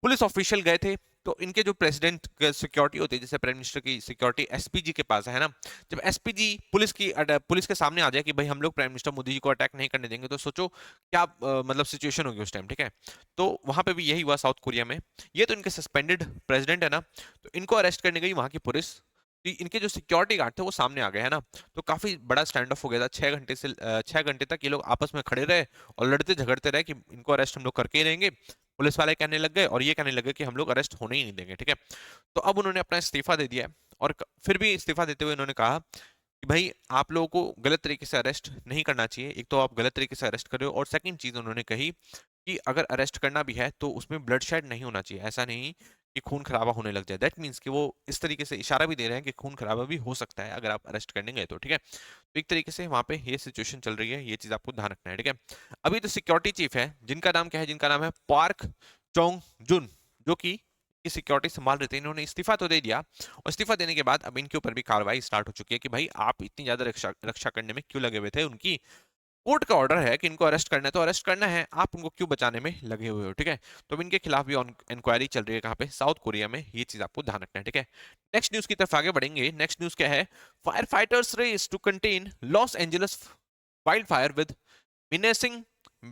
पुलिस ऑफिशियल गए थे। तो इनके जो प्रेसिडेंट की सिक्योरिटी होती है, जैसे प्राइम मिनिस्टर की सिक्योरिटी एसपीजी के पास है ना, जब एसपीजी पुलिस के सामने आ जाए कि भाई हम लोग प्राइम मिनिस्टर मोदी जी को अटैक नहीं करने देंगे, तो सोचो क्या मतलब सिचुएशन होगी उस टाइम, ठीक है। तो वहां पे भी यही हुआ साउथ कोरिया में। ये तो इनके सस्पेंडेड प्रेसिडेंट है ना, तो इनको अरेस्ट करने गई वहां की पुलिस। इनके जो सिक्योरिटी गार्ड थे वो सामने आ गए, है ना। तो काफी बड़ा स्टैंड ऑफ हो गया था, 6 घंटे तक ये लोग आपस में खड़े रहे और लड़ते झगड़ते रहे कि इनको अरेस्ट हम लोग करके ही रहेंगे। पुलिस वाले कहने लग गए और ये कहने लगे कि हम लोग अरेस्ट होने ही नहीं देंगे, ठीक है। तो अब उन्होंने अपना इस्तीफा दे दिया है और फिर भी इस्तीफा देते हुए उन्होंने कहा कि भाई आप लोगों को गलत तरीके से अरेस्ट नहीं करना चाहिए। एक तो आप गलत तरीके से अरेस्ट कर रहे हो, और सेकंड चीज उन्होंने कही कि अगर अरेस्ट करना भी है तो उसमें ब्लड शेड नहीं होना चाहिए। ऐसा नहीं कि खून खराबा होने लग जाए। दैट मीन्स कि वो इस तरीके से इशारा भी दे रहे हैं कि खून खराबा भी हो सकता है अगर आप अरेस्ट करने गए तो, ठीक है। तो एक तरीके से वहां पे ये सिचुएशन चल रही है, ये चीज आपको ध्यान रखना है, ठीक है। अभी तो सिक्योरिटी चीफ है जिनका नाम क्या है, जिनका नाम है पार्क चोंग जुन, जो कि सिक्योरिटी संभाल रहे थे। इन्होंने इस्तीफा तो दे दिया, और इस्तीफा देने के बाद अब इनके ऊपर भी कार्रवाई स्टार्ट हो चुकी है कि भाई आप इतनी ज्यादा रक्षा रक्षा करने में क्यों लगे हुए थे। उनकी कोर्ट का ऑर्डर है कि इनको अरेस्ट करना है तो अरेस्ट करना है, आप उनको क्यों बचाने में लगे हुए हो, ठीक है। तो अब इनके खिलाफ भी इंक्वायरी चल रही है कहाँ पे, साउथ कोरिया में। ये चीज आपको ध्यान रखना है, ठीक है। नेक्स्ट न्यूज की तरफ आगे बढ़ेंगे। नेक्स्ट न्यूज क्या है, firefighters race to contain Los Angeles wildfire with menacing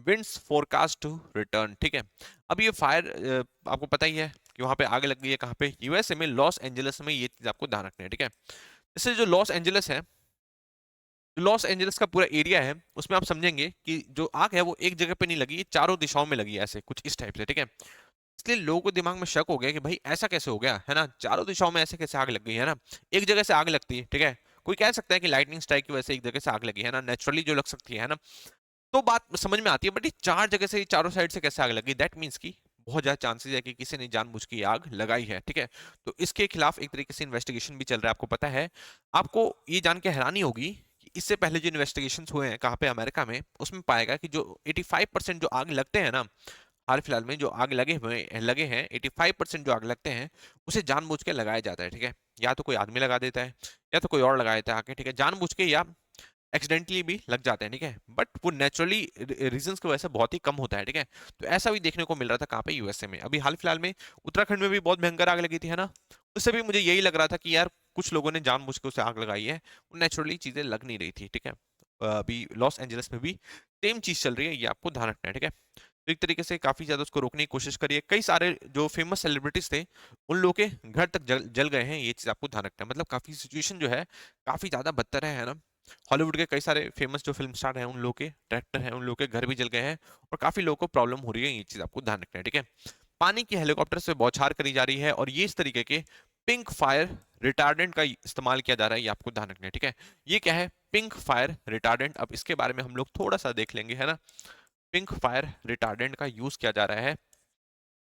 winds forecast to return, ठीक है। अब ये फायर आपको पता ही है कि वहां पे आग लग गई है, कहाँ पे, यूएसए में, लॉस एंजलिस में। ये चीज आपको ध्यान रखना है, ठीक है। जैसे जो लॉस एंजलिस है, लॉस एंजलिस का पूरा एरिया है, उसमें आप समझेंगे कि जो आग है वो एक जगह पे नहीं लगी, ये चारों दिशाओं में लगी है, ऐसे कुछ इस टाइप से, ठीक है। इसलिए लोगों को दिमाग में शक हो गया कि भाई ऐसा कैसे हो गया, है ना, चारों दिशाओं में ऐसे कैसे आग लग गई, है ना। एक जगह से आग लगती है, ठीक है, कोई कह सकता है कि लाइटनिंग स्ट्राइक की वजह से एक जगह से आग लगी, है ना, नेचुरली जो लग सकती है ना, तो बात समझ में आती है। बट ये चार जगह से, चारों साइड से कैसे आग लगी, दैट मीन्स की बहुत ज्यादा चांसेस है कि किसी ने जानबूझ के आग लगाई है, ठीक है। तो इसके खिलाफ एक तरीके से इन्वेस्टिगेशन भी चल रहा है, आपको पता है। आपको ये जान के हैरानी होगी कि इससे पहले जो इन्वेस्टिगेशन हुए हैं कहाँ पे, अमेरिका में, उसमें पाएगा कि जो 85% जो आग लगते हैं ना, हाल फिलहाल में जो आग लगे हैं 85% जो आग लगते हैं, उसे जानबूझ के लगाया जाता है, ठीक है। या तो कोई आदमी लगा देता है, या तो कोई और लगा देता है आके, ठीक है, जानबूझ के या एक्सीडेंटली भी लग जाते हैं, ठीक है। बट वो नेचुरली रीजंस की वजह से बहुत ही कम होता है, ठीक है। तो ऐसा भी देखने को मिल रहा था कहाँ पे, यूएसए में। अभी हाल फिलहाल में उत्तराखंड में भी बहुत भयंकर आग लगी थी, है ना। उससे भी मुझे यही लग रहा था कि यार कुछ लोगों ने जानबूझ के उसे आग लगाई है, वो नेचुरली चीजें लग नहीं रही थी, ठीक है। अभी लॉस एंजलिस में भी सेम चीज चल रही है, ये आपको ध्यान रखना है, ठीक है। तो एक तरीके से काफी ज्यादा उसको रोकने की कोशिश करी है। कई सारे जो फेमस सेलिब्रिटीज थे उन लोगों के घर तक जल गए हैं, ये चीज आपको ध्यान रखना है। मतलब काफी सिचुएशन जो है काफी ज्यादा बदतर है ना। हॉलीवुड के कई सारे फेमस जो फिल्म स्टार हैं, उन लोगों के डायरेक्टर हैं, उन लोगों के घर भी जल गए हैं, और काफी लोगों को प्रॉब्लम हो रही है, ये चीज आपको ध्यान रखना है, ठीक है। पानी की हेलीकॉप्टर से बौछार करी जा रही है, और ये इस तरीके के पिंक फायर रिटार्डेंट का इस्तेमाल किया जा रहा है, ये आपको ध्यान रखना है, ठीक है। ये क्या है, पिंक फायर रिटार्डेंट, अब इसके बारे में हम लोग थोड़ा सा देख लेंगे, है ना। पिंक फायर रिटार्डेंट का यूज किया जा रहा है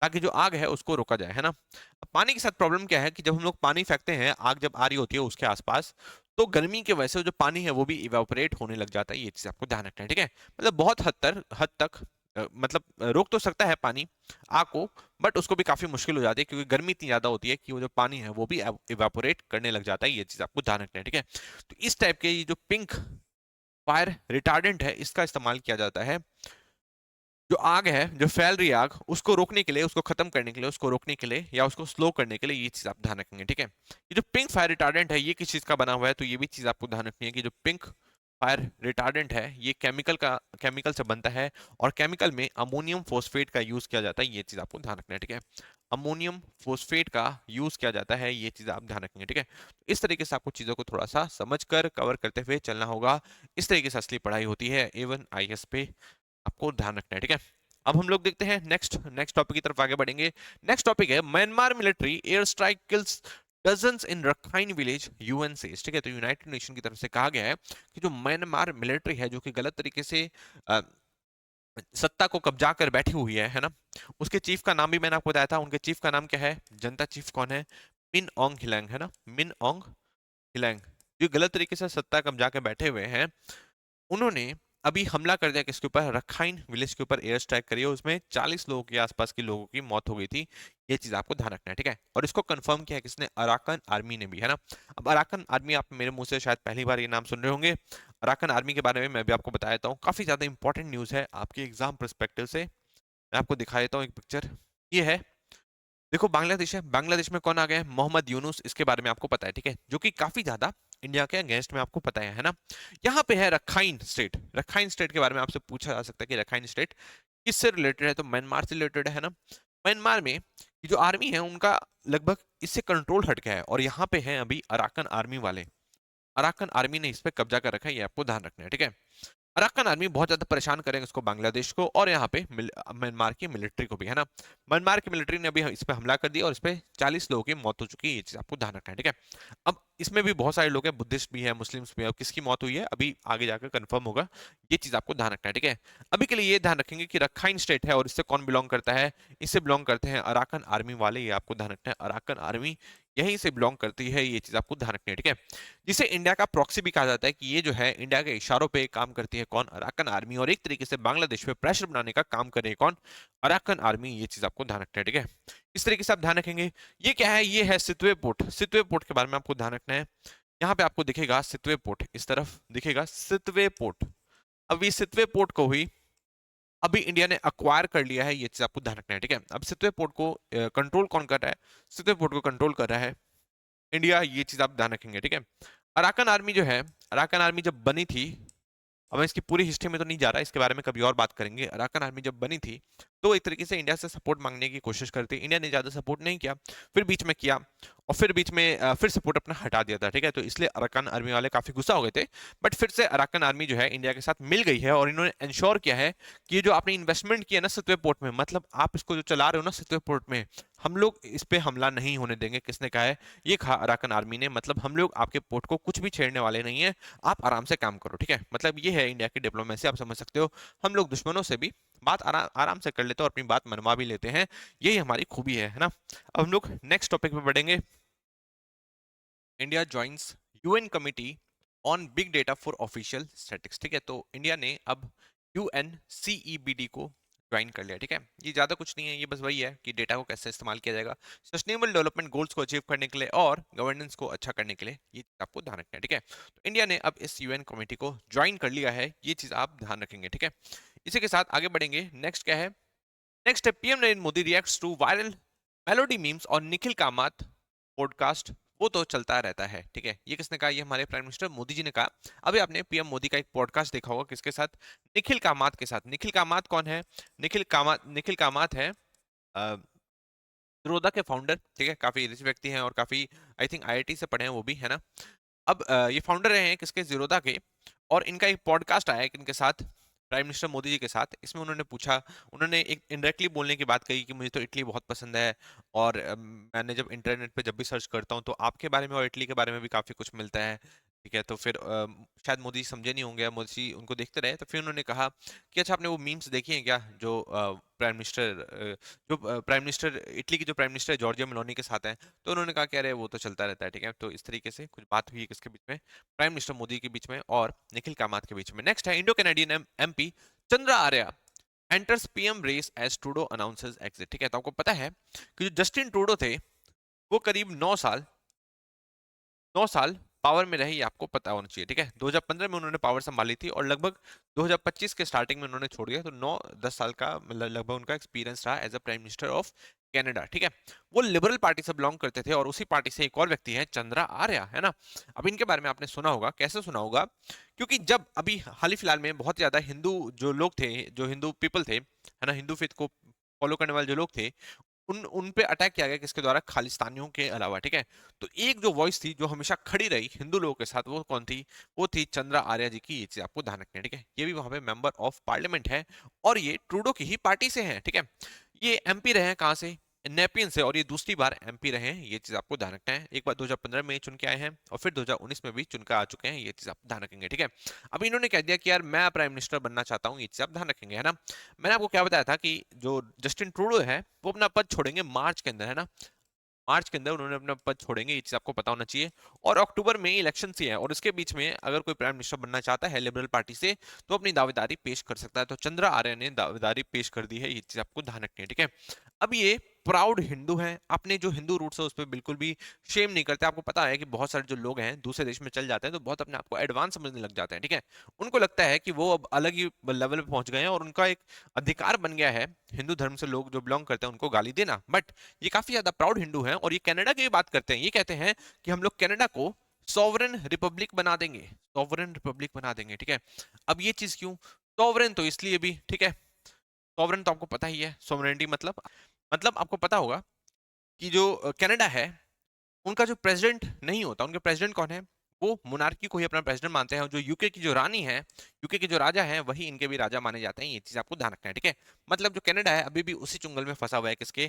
ताकि जो आग है उसको रोका जाए, है ना। अब पानी के साथ प्रॉब्लम क्या है कि जब हम लोग पानी फेंकते हैं, आग जब आ रही होती है उसके आसपास, तो गर्मी की वजह से जो पानी है वो भी इवेपोरेट होने लग जाता है, ये चीज आपको ध्यान रखना है, ठीक है। मतलब बहुत हद तक मतलब रोक तो सकता है पानी आग को, बट उसको भी काफी मुश्किल हो जाती है, क्योंकि गर्मी इतनी ज्यादा होती है कि वो जो पानी है वो भी इवेपोरेट करने लग जाता है, ये चीज आपको ध्यान रखना है, ठीक है। तो इस टाइप के ये जो पिंक फायर रिटार्डेंट है, इसका इस्तेमाल किया जाता है जो आग है, जो फैल रही है आग, उसको रोकने के लिए, उसको खत्म करने के लिए, उसको रोकने के लिए या उसको स्लो करने के लिए, ये चीज आप ध्यान रखेंगे, ठीक है। ये जो पिंक फायर रिटार्डेंट है, ये किस चीज का बना हुआ है, तो ये भी चीज आपको ध्यान रखनी है कि जो पिंक फायर रिटार्डेंट है ये केमिकल से बनता है, और केमिकल में अमोनियम फॉस्फेट का यूज किया जाता है, ये चीज आपको ध्यान रखना है, ठीक है। अमोनियम फॉस्फेट का यूज किया जाता है, ये चीज आप ध्यान रखेंगे, ठीक है। इस तरीके से आपको चीजों को थोड़ा सा समझ कर कवर करते हुए चलना होगा। इस तरीके से असली पढ़ाई होती है A1 IAS पे, आपको ध्यान रखना है, ठीक है। अब हम लोग देखते हैं नेक्स्ट नेक्स्ट टॉपिक की तरफ आगे बढ़ेंगे। नेक्स्ट टॉपिक है Myanmar military air strike kills dozens in Rakhine village, UN says, ठीक है। तो यूनाइटेड नेशन की तरफ से कहा गया है कि जो म्यांमार मिलिट्री है, जो कि गलत तरीके से अ, सत्ता को कब्जा कर बैठी हुई है ना। उसके चीफ का नाम भी मैंने आपको बताया था, उनके चीफ का नाम क्या है, जनता चीफ कौन है, मिन ओंग हिलैंग, है ना, मिन ओंग हिलैंग, जो गलत तरीके से सत्ता कब्जा कर बैठे हुए हैं। उन्होंने अभी हमला कर दिया किसके ऊपर, रखाइन विलेज के ऊपर एयर स्ट्राइक करी है, उसमें 40 लोगों के आसपास के लोगों की मौत हो गई थी। ये चीज आपको ध्यान रखना है, ठीक है। और इसको कंफर्म किया है किसने? अराकन आर्मी ने भी, है ना। अब अराकन आर्मी, आप मेरे मुंह से शायद पहली बार ये नाम सुन रहे होंगे। अराकन आर्मी के बारे में मैं भी आपको बता देता हूँ, काफी ज्यादा इंपॉर्टेंट न्यूज है आपके एग्जाम परस्पेक्टिव से। मैं आपको दिखा देता हूँ एक पिक्चर। ये है, देखो बांग्लादेश है, बांग्लादेश में कौन आ गया है? मोहम्मद यूनुस, इसके बारे में आपको पता है, ठीक है, जो कि काफी ज्यादा इंडिया के अगेंस्ट में आपको पता है ना। यहाँ पे है रखाइन स्टेट, रखाइन स्टेट के बारे में आपसे पूछा जा सकता है कि रखाइन स्टेट किससे रिलेटेड है, तो म्यांमार से रिलेटेड है ना। म्यांमार में ये जो आर्मी है उनका लगभग इससे कंट्रोल हट गया है, और यहाँ पे है अभी अराकन आर्मी वाले। अराकन आर्मी ने इस पे कब्जा कर रखा है, ये आपको ध्यान रखना है, ठीक है। अराकन आर्मी बहुत ज्यादा परेशान करेंगे उसको, बांग्लादेश को, और यहाँ पे म्यांमार की मिलिट्री को भी, है ना। म्यांमार की मिलिट्री ने अभी इस पे हमला कर दिया और इस पे 40 लोगों की मौत हो चुकी है, ये चीज आपको ध्यान रखना है, ठीक है। अब इसमें भी बहुत सारे लोग हैं, बुद्धिस्ट भी है, मुस्लिम्स भी है, अब किसकी मौत हुई है अभी आगे जाकर कंफर्म होगा, ये चीज आपको ध्यान रखना है, ठीक है। अभी के लिए ये ध्यान रखेंगे कि रखाइन स्टेट है और इससे कौन बिलोंग करता है? इससे बिलोंग करते हैं अराकन आर्मी वाले, ये आपको ध्यान रखना है, अराकन आर्मी यहीं से बिलोंग करती है, ये चीज आपको ध्यान रखनी है, ठीक है। जिसे इंडिया का प्रॉक्सी भी कहा जाता है कि ये जो है इंडिया के इशारों पे काम करती है, कौन? अराकन आर्मी, और एक तरीके से बांग्लादेश पे प्रेशर बनाने का काम करे कौन? अराकन आर्मी, ये चीज आपको ध्यान रखना है, ठीक है। इस तरीके से आप ध्यान रखेंगे। ये क्या है? ये है सितवे पोर्ट, सितवे पोर्ट के बारे में आपको ध्यान रखना है। यहाँ पे आपको दिखेगा सितवे पोर्ट, इस तरफ दिखेगा सितवे पोर्ट। अब ये सितवे पोर्ट को हुई अभी इंडिया ने अक्वायर कर लिया है, ये चीज आपको ध्यान रखना है, ठीक है। अब सितवे पोर्ट को कंट्रोल कौन कर रहा है? सितवे पोर्ट को कंट्रोल कर रहा है इंडिया, ये चीज आप ध्यान रखेंगे, ठीक है। अराकन आर्मी जो है, अराकन आर्मी जब बनी थी, अब मैं इसकी पूरी हिस्ट्री में तो नहीं जा रहा, इसके बारे में कभी और बात करेंगे। अराकन आर्मी जब बनी थी तो एक तरीके से इंडिया से सपोर्ट मांगने की कोशिश करती, इंडिया ने ज्यादा सपोर्ट नहीं किया, फिर बीच में किया, और फिर बीच में फिर सपोर्ट अपना हटा दिया था, ठीक है। तो इसलिए अराकन आर्मी वाले काफी गुस्सा हो गए थे, बट फिर से अराकन आर्मी जो है इंडिया के साथ मिल गई है, और इन्होंने इंश्योर किया है कि ये जो आपने इन्वेस्टमेंट किया ना सितवे पोर्ट में, मतलब आप इसको जो चला रहे हो ना सितवे पोर्ट में, हम लोग इस पे हमला नहीं होने देंगे। किसने कहा है? ये कहा अराकन आर्मी ने, मतलब हम लोग आपके पोर्ट को कुछ भी छेड़ने वाले नहीं है, आप आराम से काम करो, ठीक है। मतलब ये है इंडिया की डिप्लोमेसी, आप समझ सकते हो। हम लोग दुश्मनों से भी बात आराम से कर लेते हैं और अपनी बात मनवा भी लेते हैं, यही हमारी खूबी है ना। अब हम लोग नेक्स्ट टॉपिक पे बढ़ेंगे। India joins UN committee on big data for official statistics, ठीक है। तो इंडिया ने अब यूएनसीईबीडी को ज्वाइन कर लिया, ठीक है। ये ज्यादा कुछ नहीं है, ये बस वही है कि डेटा को कैसे इस्तेमाल किया जाएगा सस्टेनेबल डेवलपमेंट गोल्स को अचीव करने के लिए और गवर्नेंस को अच्छा करने के लिए, ये चीज आपको ध्यान रखना है, ठीक है। तो इंडिया ने अब इस यूएन कमेटी को ज्वाइन कर लिया है, ये चीज आप ध्यान रखेंगे, ठीक है। इसी के साथ आगे बढ़ेंगे। नेक्स्ट क्या है? नेक्स्ट है PM Narendra Modi reacts to viral melody memes और निखिल कामत पॉडकास्ट। वो तो चलता रहता है, ठीक है। ये किसने कहा? ये हमारे प्राइम मिनिस्टर मोदी जी ने कहा। अभी आपने पीएम मोदी का एक पॉडकास्ट देखा होगा, किसके साथ? निखिल कामत के साथ। निखिल कामत कौन है? निखिल कामत है ज़ीरोधा के फाउंडर, ठीक है। काफी रिच व्यक्ति हैं और काफी आई थिंक आईआईटी से पढ़े हैं वो भी, है ना। अब ये फाउंडर रहे हैं किसके? ज़ीरोधा के। और इनका एक पॉडकास्ट आया है इनके साथ, प्राइम मिनिस्टर मोदी जी के साथ। इसमें उन्होंने पूछा, उन्होंने एक इनडायरेक्टली बोलने की बात कही कि मुझे तो इटली बहुत पसंद है, और मैंने जब इंटरनेट पे जब भी सर्च करता हूँ तो आपके बारे में और इटली के बारे में भी काफ़ी कुछ मिलता है, ठीक है। तो फिर शायद मोदी जी समझे नहीं होंगे, मोदी जी उनको देखते रहे, तो फिर उन्होंने कहा कि अच्छा आपने वो मीम्स देखी हैं क्या, जो प्राइम मिनिस्टर इटली की जो प्राइम मिनिस्टर है जॉर्जिया मेलोनी के साथ हैं। तो उन्होंने कहा कि अरे वो तो चलता रहता है, ठीक है। तो इस तरीके से कुछ बात हुई है किसके बीच में? प्राइम मिनिस्टर मोदी के बीच में और निखिल कामत के बीच में। नेक्स्ट है Indo Canadian MP Chandra Arya enters PM race as Trudeau announces exit, ठीक है। तो आपको पता है कि जो जस्टिन ट्रूडो थे वो करीब 9 साल पावर में रहे, ये आपको पता होना चाहिए, ठीक है। 2015 में उन्होंने पावर संभाली थी और लगभग 2025 के स्टार्टिंग में उन्होंने छोड़ दिया, तो 9-10 साल का मतलब लगभग उनका एक्सपीरियंस रहा as a prime minister of Canada, ठीक है। वो लिबरल पार्टी से बिलोंग करते थे, और उसी पार्टी से एक और व्यक्ति है चंद्रा आर्या, है ना। अब इनके बारे में आपने सुना होगा, कैसे सुना होगा? क्योंकि जब अभी हाल ही फिलहाल में बहुत ज्यादा हिंदू जो लोग थे, जो हिंदू पीपल थे, है ना, हिंदू फेथ को फॉलो करने वाले जो लोग थे, उन पे अटैक किया गया किसके द्वारा? खालिस्तानियों के अलावा, ठीक है। तो एक जो वॉइस थी जो हमेशा खड़ी रही हिंदू लोगों के साथ, वो कौन थी? वो थी चंद्रा आर्या जी की, ये चीज आपको ध्यान रखनी है, ठीक है। ये भी वहां पे मेंबर ऑफ पार्लियामेंट है, और ये ट्रूडो की ही पार्टी से है, ठीक है। ये एमपी रहे हैं कहाँ से? नेपियन से, और ये दूसरी बार एमपी रहे हैं, ये चीज आपको ध्यान रखना है। एक बार 2015 में चुन के आए हैं और फिर 2019 में भी चुन के आ चुके हैं, ये चीज आप ध्यान रखेंगे, ठीक है। अब इन्होंने कह दिया कि यार मैं प्राइम मिनिस्टर बनना चाहता हूँ, ये चीज आप ध्यान रखेंगे, है ना। मैंने आपको क्या बताया था कि जो जस्टिन ट्रूडो है वो अपना पद छोड़ेंगे मार्च के अंदर, है ना। मार्च के अंदर उन्होंने अपना पद छोड़ेंगे, ये चीज आपको पता होना चाहिए। और अक्टूबर में इलेक्शन ही है, और इसके बीच में अगर कोई प्राइम मिनिस्टर बनना चाहता है लिबरल पार्टी से, तो अपनी दावेदारी पेश कर सकता है। तो चंद्रा आर्य ने दावेदारी पेश कर दी है, ये चीज आपको ध्यान रखनी है, ठीक है। अब ये प्राउड हिंदू हैं, अपने जो हिंदू रूट्स है उस पर बिल्कुल भी शेम नहीं करते। आपको पता है कि बहुत सारे जो लोग हैं दूसरे देश में चल जाते हैं तो बहुत अपने आप को एडवांस समझने लग जाते हैं, ठीक है। उनको लगता है कि वो अब अलग ही लेवल पे पहुंच गए हैं और उनका एक अधिकार बन गया है हिंदू धर्म से लोग जो बिलोंग करते हैं उनको गाली देना। बट ये काफी ज्यादा प्राउड हिंदू हैं और ये कनाडा की भी बात करते हैं। ये कहते हैं कि हम लोग कनाडा को सॉवरेन रिपब्लिक बना देंगे, सॉवरेन रिपब्लिक बना देंगे, ठीक है। अब ये चीज क्यों सॉवरेन, तो इसलिए भी, ठीक है। सॉवरेन तो आपको पता ही है, सॉवरेनिटी मतलब आपको पता होगा कि जो कनाडा है उनका जो प्रेसिडेंट नहीं होता, उनके प्रेसिडेंट कौन है, वो मोनार्की को ही अपना प्रेसिडेंट मानते हैं। और जो यूके की जो रानी है, यूके के जो राजा हैं वही इनके भी राजा माने जाते हैं। ये चीज आपको ध्यान रखना है, ठीक है। मतलब जो कनाडा है अभी भी उसी चुंगल में फंसा हुआ है, किसके,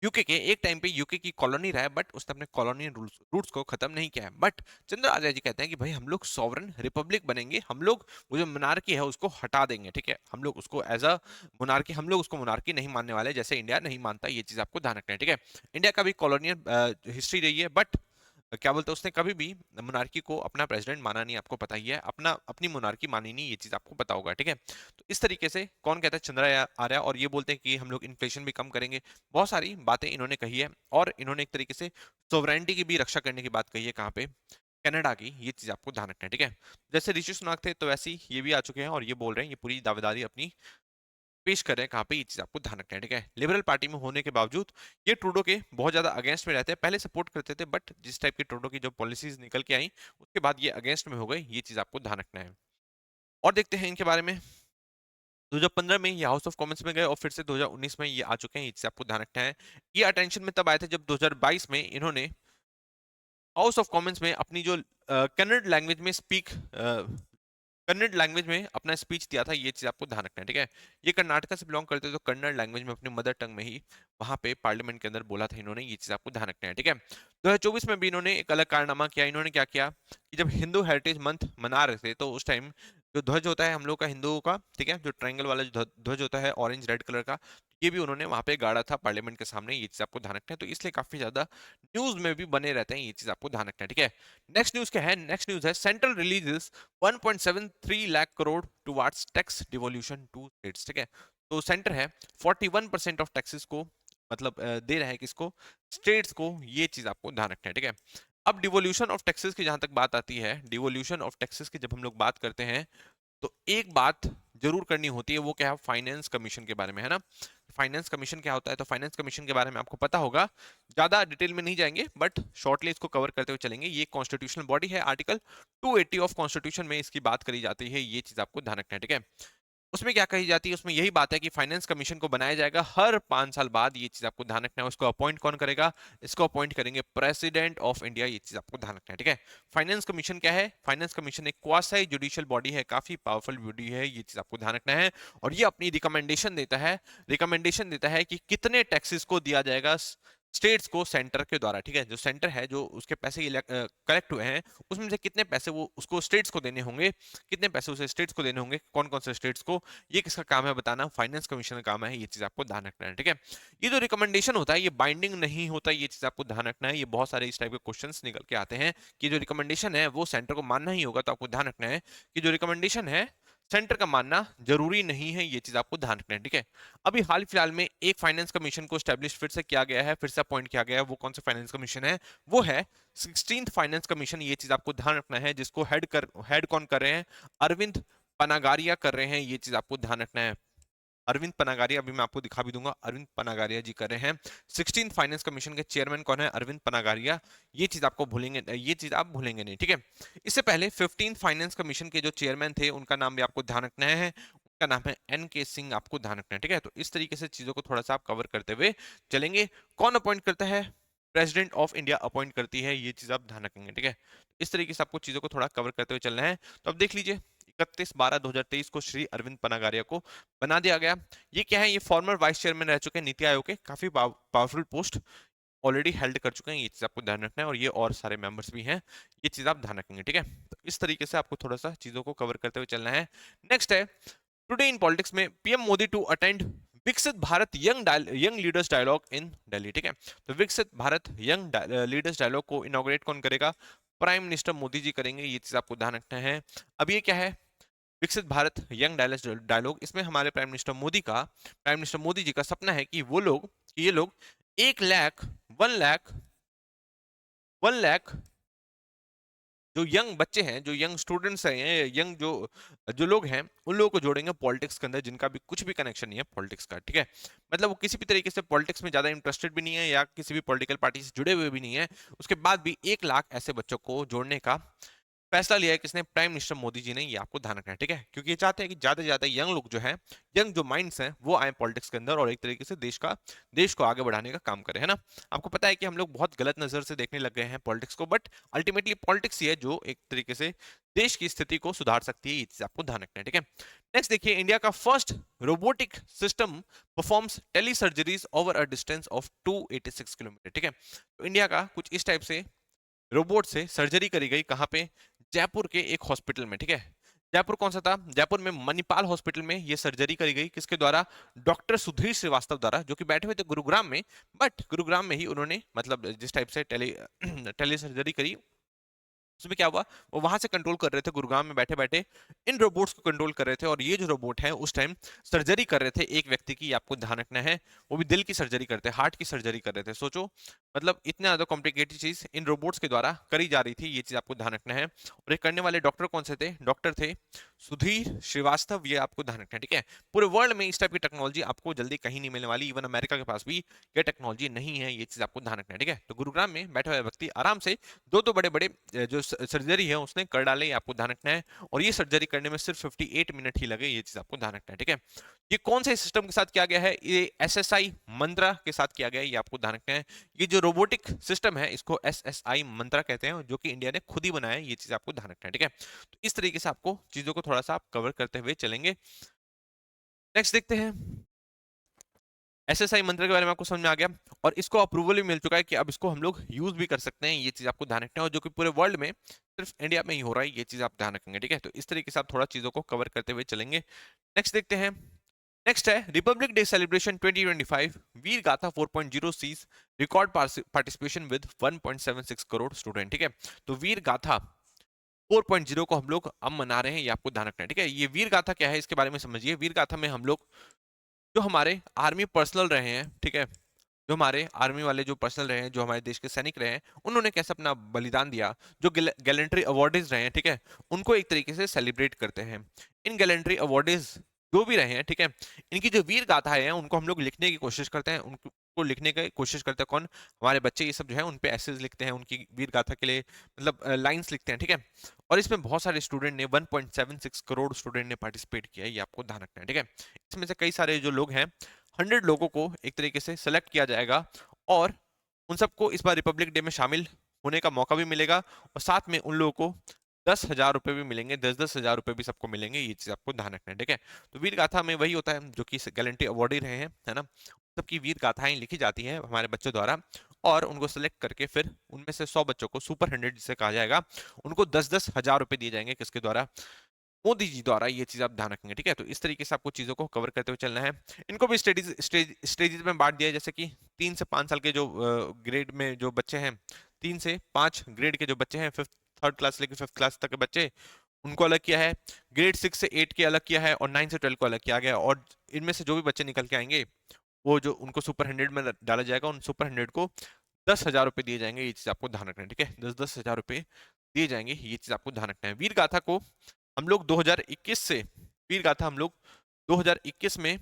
यूके के। एक टाइम पे यूके की कॉलोनी रहा है बट उसने अपने कॉलोनी रूट्स को खत्म नहीं किया है। बट चंद्रराजा जी कहते हैं कि भाई हम लोग सॉवरन रिपब्लिक बनेंगे, हम लोग वो जो मोनार्की है उसको हटा देंगे, ठीक है। हम लोग उसको एज अ मोनार्की, हम लोग उसको मोनार्की नहीं मानने वाले, जैसे इंडिया नहीं मानता। ये चीज आपको ध्यान रखना है, ठीक है। इंडिया का भी कॉलोनियल हिस्ट्री रही है बट क्या बोलते हैं उसने कभी भी मोनार्की को अपना प्रेसिडेंट माना नहीं, आपको पता ही है, अपना अपनी मोनार्की मानी नहीं। ये चीज आपको पता होगा, ठीक है। तो इस तरीके से कौन कहता है चंद्रयान आर्य, और ये बोलते हैं कि हम लोग इन्फ्लेशन भी कम करेंगे। बहुत सारी बातें इन्होंने कही है और इन्होंने एक तरीके से सोवरेनिटी की भी रक्षा करने की बात कही है। कहाँ पे, कनाडा की। ये चीज आपको ध्यान रखना है, ठीक है। जैसे ऋषि सुनक थे तो वैसे ही ये भी आ चुके हैं और ये बोल रहे हैं, ये पूरी दावेदारी अपनी पेश कर रहे हैं। कहाँ पे, ये चीज आपको ध्यान रखना है, ठीक है। लिबरल पार्टी में होने के बावजूद ये ट्रूडो के बहुत ज्यादा अगेंस्ट में रहते हैं। पहले सपोर्ट करते थे बट जिस टाइप की ट्रूडो की जो पॉलिसीज निकल के आई उसके बाद ये अगेंस्ट में हो गए। ये चीज आपको ध्यान रखना है। और देखते हैं इनके बारे में। 2015 में ये हाउस ऑफ कॉमन्स में गए और फिर से 2019 में ये आ चुके हैं। ये चीज आपको ध्यान रखना है। ये अटेंशन में तब आए थे जब 2022 में इन्होंने हाउस ऑफ कॉमन्स में अपनी जो कन्नड़ लैंग्वेज में कन्नड़ लैंग्वेज में अपना स्पीच दिया था। ये चीज आपको ध्यान रखना है, ठीक है। ये कर्नाटका से बिलोंग करते हैं तो कन्नड़ लैंग्वेज में अपनी मदर टंग में ही वहां पे पार्लियामेंट के अंदर बोला था इन्होंने। ये चीज आपको ध्यान रखना है, ठीक है। 2024 में भी इन्होंने एक अलग कारनामा किया। इन्होंने क्या किया कि जब हिंदू हेरिटेज मंथ मना रहे थे तो उस टाइम जो ध्वज होता है हम लोग का हिंदुओं का, ठीक है, जो ट्रायंगल वाला जो ध्वज होता है ऑरेंज रेड कलर का, ये भी उन्होंने वहां पे गाड़ा था पार्लियामेंट के सामने। ये चीज आपको ध्यान रखना है। तो इसलिए काफी ज्यादा न्यूज में भी बने रहते हैं। ये चीज आपको ध्यान रखना है, ठीक है। नेक्स्ट न्यूज क्या है, नेक्स्ट न्यूज है central releases 1.73 lakh crore towards tax devolution to states, ठीक है। तो सेंटर है 41% ऑफ टैक्सेस को मतलब दे रहा है किसको, स्टेट्स को। ये चीज आपको ध्यान रखना है, ठीक है। अब डिवोल्यूशन ऑफ टैक्सेस की जहां तक बात आती है, डिवोल्यूशन ऑफ टैक्सेस की जब हम लोग बात करते हैं तो एक बात जरूर करनी होती है, वो क्या है, फाइनेंस कमीशन के बारे में, है ना। फाइनेंस कमीशन क्या होता है, तो फाइनेंस कमीशन के बारे में आपको पता होगा। ज्यादा डिटेल में नहीं जाएंगे बट शॉर्टली इसको कवर करते हुए चलेंगे। ये कॉन्स्टिट्यूशनल बॉडी है, आर्टिकल 280 ऑफ कॉन्स्टिट्यूशन में इसकी बात करी जाती है। ये चीज आपको ध्यान रखना है, ठीक है। उसमें क्या कही जाती है, उसमें यही बात है कि फाइनेंस कमीशन को बनाया जाएगा हर 5 साल बाद। ये चीज आपको ध्यान रखना है। उसको अपॉइंट कौन करेगा, इसको अपॉइंट करेंगे प्रेसिडेंट ऑफ इंडिया। ये चीज आपको ध्यान रखना है, ठीक है। फाइनेंस कमीशन क्या है, फाइनेंस कमीशन एक क्वासी जुडिशियल बॉडी है, काफी पावरफुल बॉडी है। ये चीज आपको ध्यान रखना है। और ये अपनी रिकमेंडेशन देता है कि कितने टैक्सेस को दिया जाएगा स्टेट्स को सेंटर के द्वारा, ठीक है। जो सेंटर है जो उसके पैसे कलेक्ट हुए हैं उसमें से कितने पैसे वो उसको स्टेट्स को देने होंगे, कितने पैसे उसे स्टेट्स को देने होंगे, कौन कौन से स्टेट्स को, ये किसका काम है बताना, फाइनेंस कमीशन का काम है। ये चीज आपको ध्यान रखना है, ठीक है। ये जो रिकमेंडेशन होता है ये बाइंडिंग नहीं होता, ये चीज आपको ध्यान रखना है। ये बहुत सारे इस टाइप के क्वेश्चंस निकल के आते हैं कि जो रिकमेंडेशन है वो सेंटर को मानना ही होगा। तो आपको ध्यान रखना है कि जो रिकमेंडेशन है सेंटर का मानना जरूरी नहीं है। ये चीज आपको ध्यान रखना है, ठीक है। अभी हाल फिलहाल में एक फाइनेंस कमीशन को स्टैब्लिश फिर से किया गया है, फिर से अपॉइंट किया गया है। वो कौन सा फाइनेंस कमीशन है, वो है 16th फाइनेंस कमीशन। ये चीज आपको ध्यान रखना है, जिसको हेड कौन कर रहे हैं, अरविंद पनागारिया कर रहे हैं। ये चीज आपको ध्यान रखना है। अरविंद पनागारिया, अभी मैं आपको दिखा भी दूंगा, अरविंद पनागारिया जी कर रहे हैं। 16th फाइनेंस कमीशन के चेयरमैन कौन है, अरविंद पनागारिया। ये चीज आपको भूलेंगे, ये चीज आप भूलेंगे नहीं, ठीक है। इससे पहले 15th फाइनेंस कमीशन के जो चेयरमैन थे उनका नाम भी आपको ध्यान रखना है, उनका नाम है NK सिंह। आपको ध्यान रखना है, ठीक है। तो इस तरीके से चीजों को थोड़ा सा आप कवर करते हुए चलेंगे। कौन अपॉइंट करता है, प्रेसिडेंट ऑफ इंडिया अपॉइंट करती है। ये चीज आप ध्यान रखेंगे, ठीक है। इस तरीके से आपको चीजों को थोड़ा कवर करते हुए चलना है। तो अब देख लीजिए 31/12/2023 को श्री अरविंद पनागारिया को बना दिया गया। ये क्या है, ये फॉर्मर वाइस चेयरमैन रह चुके हैं नीति आयोग के, काफी पावरफुल पोस्ट ऑलरेडी हेल्ड कर चुके हैं। ये चीज आपको ध्यान रखना है। और ये और सारे मेंबर्स भी हैं, ये चीज आप ध्यान रखेंगे, ठीक है। तो इस तरीके से आपको थोड़ा सा चीजों को कवर करते हुए चलना है। नेक्स्ट है टुडे इन पॉलिटिक्स में PM Modi to attend Viksit Bharat young leaders dialogue in Delhi, ठीक है। तो Viksit Bharat young leaders dialogue को इनॉग्रेट कौन करेगा, प्राइम मिनिस्टर मोदी जी करेंगे। ये चीज आपको ध्यान रखना है। अब ये क्या है, विकसित भारत यंग डायलॉग, इसमें हमारे प्राइम मिनिस्टर मोदी जी का सपना है कि ये लोग 1 लाख, 1 लाख, 1 लाख जो यंग बच्चे हैं, जो यंग स्टूडेंट्स हैं, यंग जो जो लोग हैं, उन लोगों को जोड़ेंगे पॉलिटिक्स के अंदर, जिनका भी कुछ भी कनेक्शन नहीं है पॉलिटिक्स का, ठीक है। मतलब वो किसी भी तरीके से पॉलिटिक्स में ज्यादा इंटरेस्टेड भी नहीं है या किसी भी पॉलिटिकल पार्टी से जुड़े हुए भी नहीं है, उसके बाद भी 1 लाख ऐसे बच्चों को जोड़ने का फैसला लिया है किसने? प्राइम मिनिस्टर मोदी जी ने। ये आपको ध्यान रखना है, ठीक है, क्योंकि ये चाहते हैं कि ज्यादा से ज्यादा यंग लोग जो हैं, यंग जो माइंड्स हैं, वो आए पॉलिटिक्स के अंदर और एक तरीके से देश को आगे बढ़ाने का काम करें, है ना। आपको पता है कि हम लोग बहुत गलत नजर से देखने लग गए हैं पॉलिटिक्स को, बट अल्टीमेटली पॉलिटिक्स ही है जो एक तरीके से देश की स्थिति को सुधार सकती है। ये चीज आपको ध्यान रखना है, ठीक है। नेक्स्ट देखिए, इंडिया का first robotic system performs tele surgeries over a distance of 286 kilometre, ठीक है। तो इंडिया का कुछ इस टाइप से रोबोट से सर्जरी करी गई, कहां पे? जयपुर के एक हॉस्पिटल में, ठीक है। जयपुर कौन सा था? जयपुर में मणिपाल हॉस्पिटल में ये सर्जरी करी गई, किसके द्वारा? डॉक्टर सुधीर श्रीवास्तव द्वारा, जो कि बैठे हुए थे गुरुग्राम में, बट गुरुग्राम में ही उन्होंने मतलब जिस टाइप से टेली टेली सर्जरी करी, उसमें क्या हुआ, वो वहां से कंट्रोल कर रहे थे, गुरुग्राम में बैठे बैठे इन रोबोट्स को कंट्रोल कर रहे थे। और ये जो रोबोट है उस टाइम सर्जरी कर रहे थे एक व्यक्ति की, आपको ध्यान रखना है, वो भी दिल की सर्जरी करते, हार्ट की सर्जरी कर रहे थे। सोचो, मतलब इतना ज्यादा कॉम्प्लिकेटेड चीज इन रोबोट्स के द्वारा करी जा रही थी, ये चीज आपको ध्यान रखना है। और ये करने वाले डॉक्टर कौन से थे? डॉक्टर थे सुधीर श्रीवास्तव, ये आपको ध्यान रखना है, ठीक है। पूरे वर्ल्ड में इस टाइप की टेक्नोलॉजी आपको जल्दी कहीं नहीं मिलने वाली, इवन अमेरिका के पास भी ये टेक्नोलॉजी नहीं है, ये चीज आपको ध्यान रखना है, ठीक है। तो गुरुग्राम में बैठा हुआ व्यक्ति आराम से दो दो बड़े बड़े जो सर्जरी है उसने कर डाले, ये आपको ध्यान रखना है। और ये सर्जरी करने में सिर्फ 58 मिनट ही लगे, ये चीज आपको ध्यान रखना है, ठीक है। ये कौन से सिस्टम के साथ किया गया है? ये एसएसआई मंत्रा के साथ किया गया है, ये आपको ध्यान रखना है। ये जो रोबोटिक सिस्टम है इसको एसएसआई मंत्रा कहते हैं, जो कि इंडिया ने खुद ही बनाया है, ये चीज आपको ध्यान रखना है, ठीक है। तो इस तरीके से आपको चीजों को थोड़ा सा आप कवर करते हुए चलेंगे। नेक्स्ट देखते हैं, एसएसआई मंत्र के बारे में आपको समझ में आ गया, और इसको अप्रूवल भी मिल चुका है कि अब इसको हम लोग यूज भी कर सकते हैं, ये चीज आपको ध्यान रखना है। और जो कि पूरे वर्ल्ड में सिर्फ इंडिया में ही हो रहा है, ये चीज आप ध्यान रखेंगे, ठीक है। तो इस तरीके से आप थोड़ा चीजों को कवर करते हुए चलेंगे। नेक्स्ट देखते हैं, नेक्स्ट है Republic day celebration 2025 Veer Gatha 4.0 sees record participation with 1.76 crore student, ठीक है। तो वीर गाथा 4.0 को हम लोग अब मना रहे हैं, ये आपको ध्यान रखना है, ठीक है। ये वीर गाथा क्या है इसके बारे में समझिए। वीर गाथा में हम लोग जो हमारे आर्मी पर्सनल रहे हैं, ठीक है, जो हमारे आर्मी वाले जो पर्सनल रहे हैं, जो हमारे देश के सैनिक रहे हैं, उन्होंने कैसे अपना बलिदान दिया, जो गैलेंट्री अवार्डीज रहे हैं, ठीक है, उनको एक तरीके से सेलिब्रेट करते हैं। इन गैलेंट्री अवार्डीज जो भी रहे हैं, ठीक है, इनकी जो वीर गाथाएं हैं उनको हम लोग लिखने की कोशिश करते हैं, उनको लिखने की कोशिश करते हैं। कौन? हमारे बच्चे ये सब जो है उन पे एसेज लिखते हैं, उनकी वीर गाथा के लिए मतलब लाइंस लिखते हैं, ठीक है। और इसमें बहुत सारे स्टूडेंट ने 1.76 करोड़ स्टूडेंट ने पार्टिसिपेट किया है, ये आपको ध्यान रखना है, ठीक है। इसमें से कई सारे जो लोग हैं, 100 लोगों को एक तरीके से सेलेक्ट किया जाएगा, और उन सबको इस बार रिपब्लिक डे में शामिल होने का मौका भी मिलेगा, और साथ में उन लोगों को 10,000 रुपए भी मिलेंगे, 10,000 रुपए भी सबको मिलेंगे, ये चीज आपको ध्यान रखना है, ठीक है। तो वीर गाथा में वही होता है जो कि गैलेंट्री अवार्ड ही रहे हैं, है ना, सबकी वीर गाथाएं लिखी जाती हैं हमारे बच्चों द्वारा, और उनको सेलेक्ट करके फिर उनमें से 100 बच्चों को सुपर 100 जिसे कहा जाएगा, उनको 10,000 रुपए दिए जाएंगे, किसके द्वारा? मोदी जी द्वारा, ये चीज आप ध्यान रखेंगे, ठीक है। तो इस तरीके से आपको चीजों को कवर करते हुए चलना है। इनको भी स्टेजेस में बांट दिया है, जैसे कि 3 से 5 साल के जो ग्रेड में जो बच्चे हैं, 3 से 5 ग्रेड के जो बच्चे हैं, फिफ्थ थर्ड क्लास लेके फिफ्थ क्लास तक के बच्चे, उनको अलग किया है। ग्रेड 6 से 8 के अलग किया है, और 9 से 12 को अलग किया गया। और इनमें से जो भी बच्चे निकल के आएंगे, वो जो उनको सुपर 100 में डाला जाएगा, उन सुपर 100 को 10,000 रुपए दिए जाएंगे, ये चीज आपको ध्यान रखना है, ठीक है। 10,000 रुपए दिए जाएंगे, ये चीज आपको ध्यान रखना है। वीर गाथा को हम लोग 2021 से, वीर गाथा हम लोग 2021 में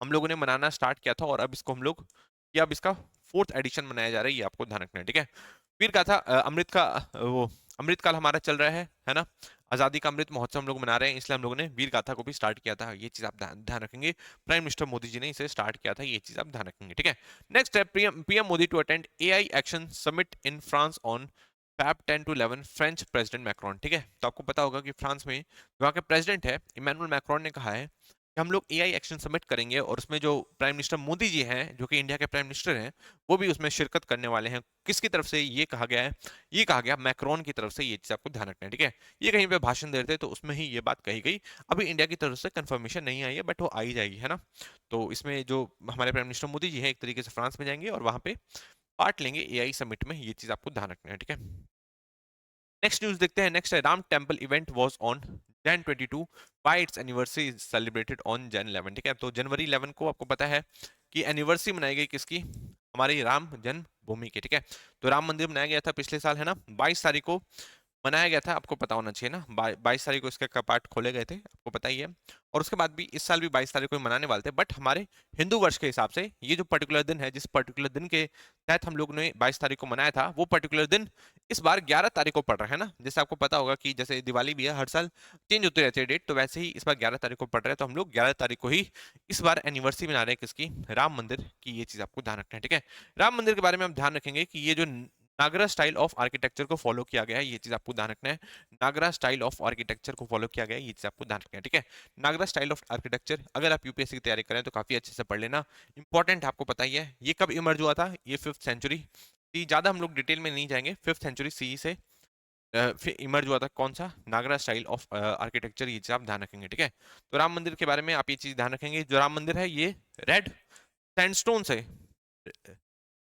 हम लोगों ने मनाना स्टार्ट किया था, और अब इसको हम लोग, या अब इसका 4th एडिशन मनाया जा रहा है, ये आपको ध्यान रखना है, ठीक है। वीर गाथा अमृत का वो अमृत काल हमारा चल रहा है ना, आजादी का अमृत महोत्सव हम लोग मना रहे हैं, इसलिए हम लोगों ने वीर गाथा को भी स्टार्ट किया था, ये चीज आप ध्यान रखेंगे। प्राइम मिनिस्टर मोदी जी ने इसे स्टार्ट किया था, ये चीज आप ध्यान रखेंगे, ठीक है। नेक्स्ट है PM Modi to attend AI action summit in France on Feb 10 to 11 French president Macron, ठीक है। तो आपको पता होगा कि फ्रांस में वहाँ के प्रेसिडेंट है इमैनुअल मैक्रोन ने कहा है कि हम लोग एआई एक्शन समिट करेंगे, और उसमें जो प्राइम मिनिस्टर मोदी जी हैं, जो कि इंडिया के प्राइम मिनिस्टर हैं, वो भी उसमें शिरकत करने वाले हैं। किसकी तरफ से ये कहा गया है? ये कहा गया मैक्रोन की तरफ से, ये चीज आपको ध्यान रखना है, ठीक है। ये कहीं पे भाषण दे रहे थे तो उसमें ही ये बात कही गई। अभी इंडिया की तरफ से कंफर्मेशन नहीं आई है, बट वो आई जाएगी, है ना। तो इसमें जो हमारे प्राइम मिनिस्टर मोदी जी हैं एक तरीके से फ्रांस में जाएंगे और वहां पे पार्ट लेंगे एआई समिट में, ये चीज आपको ध्यान रखना है, ठीक है। नेक्स्ट न्यूज देखते हैं। नेक्स्ट है Ram temple event was on Jan 22 bye it's anniversary is celebrated on Jan 11। ठीक है, तो जनवरी 11 को आपको पता है कि एनिवर्सरी मनाई गई किसकी, हमारी राम जन्मभूमि की। ठीक है, तो राम मंदिर बनाया गया था पिछले साल, है ना, 22 तारीख को मनाया गया था, आपको पता होना चाहिए ना। 22 तारीख को इसके कपाट खोले गए थे, आपको पता ही है। और उसके बाद भी इस साल भी 22 तारीख को ही मनाने वाले थे, बट हमारे हिंदू वर्ष के हिसाब से ये जो पर्टिकुलर दिन है, जिस पर्टिकुलर दिन के तहत हम लोग ने 22 तारीख को मनाया था, वो पर्टिकुलर दिन इस बार 11 तारीख को पड़ रहा है ना। जैसे आपको पता होगा कि जैसे दिवाली भी है, हर साल चेंज होती रहती है डेट, तो वैसे ही इस बार 11 तारीख को पड़ रहा है, तो हम लोग 11 तारीख को ही इस बार एनिवर्सरी मना रहे हैं किसकी, राम मंदिर की। ये चीज आपको ध्यान रखना है। ठीक है, राम मंदिर के बारे में हम ध्यान रखेंगे कि ये जो नागरा स्टाइल ऑफ आर्किटेक्चर को फॉलो किया गया है, ये चीज आपको ध्यान रखना है। नागरा स्टाइल ऑफ आर्किटेक्चर को फॉलो किया गया है, ये चीज आपको ध्यान रखना है। ठीक है, नागरा स्टाइल ऑफ आर्किटेक्चर अगर आप यूपीएससी की तैयारी करें तो काफी अच्छे से पढ़ लेना, इंपॉर्टेंट आपको पता ही है। ये कब इमर्ज हुआ था, ये 5th सेंचुरी, ज्यादा हम लोग डिटेल में नहीं जाएंगे, 5th सेंचुरी सी से फिर इमर्ज हुआ था कौन सा, नागरा स्टाइल ऑफ आर्किटेक्चर, ये चीज आप ध्यान रखेंगे। ठीक है, तो राम मंदिर के बारे में आप ये चीज ध्यान रखेंगे, जो राम मंदिर है ये रेड सैंडस्टोन से,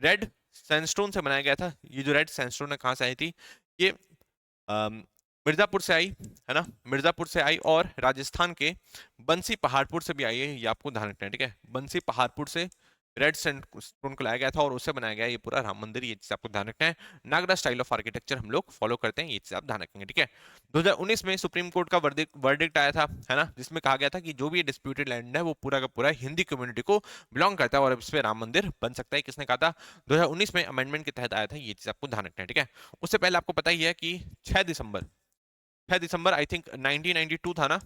रेड सैंडस्टोन से बनाया गया था। ये जो रेड सैंडस्टोन है कहाँ से आई थी, ये अम, मिर्जापुर से आई, है ना, मिर्जापुर से आई, और राजस्थान के बंसी पहाड़पुर से भी आई है, ये आपको ध्यान रखना है। ठीक है, बंसी पहाड़पुर से रेड सैंडस्टोन को लाया गया था और उससे बनाया गया ये पूरा राम मंदिर, ये चीज आपको ध्यान रखना है। नागरा स्टाइल ऑफ आर्किटेक्चर हम लोग फॉलो करते हैं, ये चीज आप ध्यान रखेंगे। ठीक है, 2019 में सुप्रीम कोर्ट का वर्डिक्ट आया था, है ना, जिसमें कहा गया था कि जो भी ये डिस्प्यूटेड लैंड है वो पूरा का पूरा हिंदी कम्युनिटी को बिलोंग करता है और इस पे राम मंदिर बन सकता है। किसने कहा था, 2019 में अमेंडमेंट के तहत आया था, ये चीज आपको ध्यान रखना है। ठीक है, उससे पहले आपको पता ही है कि 6 दिसंबर आई थिंक 1992 था ना,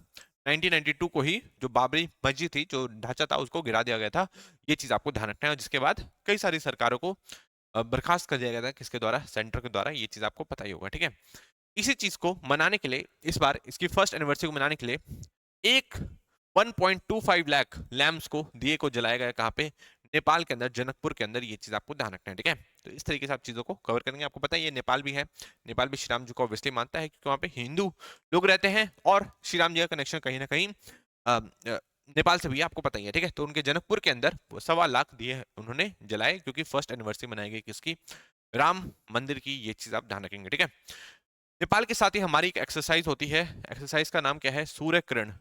1992 को ही जो बाबरी मस्जिद थी, जो ढांचा था, उसको गिरा दिया गया था, ये चीज आपको ध्यान रखना है। और जिसके बाद कई सारी सरकारों को बर्खास्त कर दिया गया था, किसके द्वारा, सेंटर के द्वारा, ये चीज आपको पता ही होगा। ठीक है, इसी चीज को मनाने के लिए, इस बार इसकी फर्स्ट एनिवर्सरी को मनाने के लिए एक 1.25 लाख लैम्प्स को, दिए को जलाया गया, कहाँ पे, नेपाल के अंदर, जनकपुर के अंदर, ये चीज आपको ध्यान रखना है। ठीक है, तो इस तरीके से आप चीजों को कवर करेंगे। आपको पता है ये नेपाल भी है, नेपाल भी श्री राम जी को ऑब्वियसली मानता है, क्योंकि वहाँ पे हिंदू लोग रहते हैं और श्री राम जी का कनेक्शन कहीं ना कहीं नेपाल से भी है, आपको पता ही है। ठीक है, तो उनके जनकपुर के अंदर 1.25 लाख दिए उन्होंने जलाए, क्योंकि फर्स्ट एनिवर्सरी मनाई गई किसकी, राम मंदिर की, ये चीज आप ध्यान रखेंगे। ठीक है, नेपाल के साथ ही हमारी एक एक्सरसाइज होती है, एक्सरसाइज का नाम क्या है, सूर्य किरण,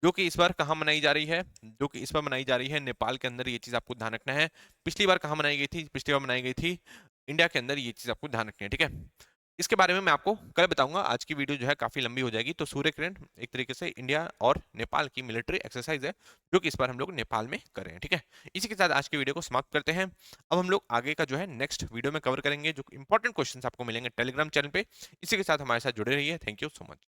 जो कि इस बार कहाँ मनाई जा रही है, जो कि इस बार मनाई जा रही है नेपाल के अंदर, ये चीज आपको ध्यान रखना है। पिछली बार कहाँ मनाई गई थी, पिछली बार मनाई गई थी इंडिया के अंदर, ये चीज आपको ध्यान रखनी है। ठीक है, इसके बारे में मैं आपको कल बताऊंगा, आज की वीडियो जो है काफी लंबी हो जाएगी। तो सूर्य किरण एक तरीके से इंडिया और नेपाल की मिलिट्री एक्सरसाइज है, जो कि इस बार हम लोग नेपाल में कर रहे हैं। ठीक है, इसी के साथ आज की वीडियो को समाप्त करते हैं। अब हम लोग आगे का जो है नेक्स्ट वीडियो में कवर करेंगे, जो इंपॉर्टेंट क्वेश्चन आपको मिलेंगे टेलीग्राम चैनल पे। इसी के साथ हमारे साथ जुड़े रहिए। Thank you so much.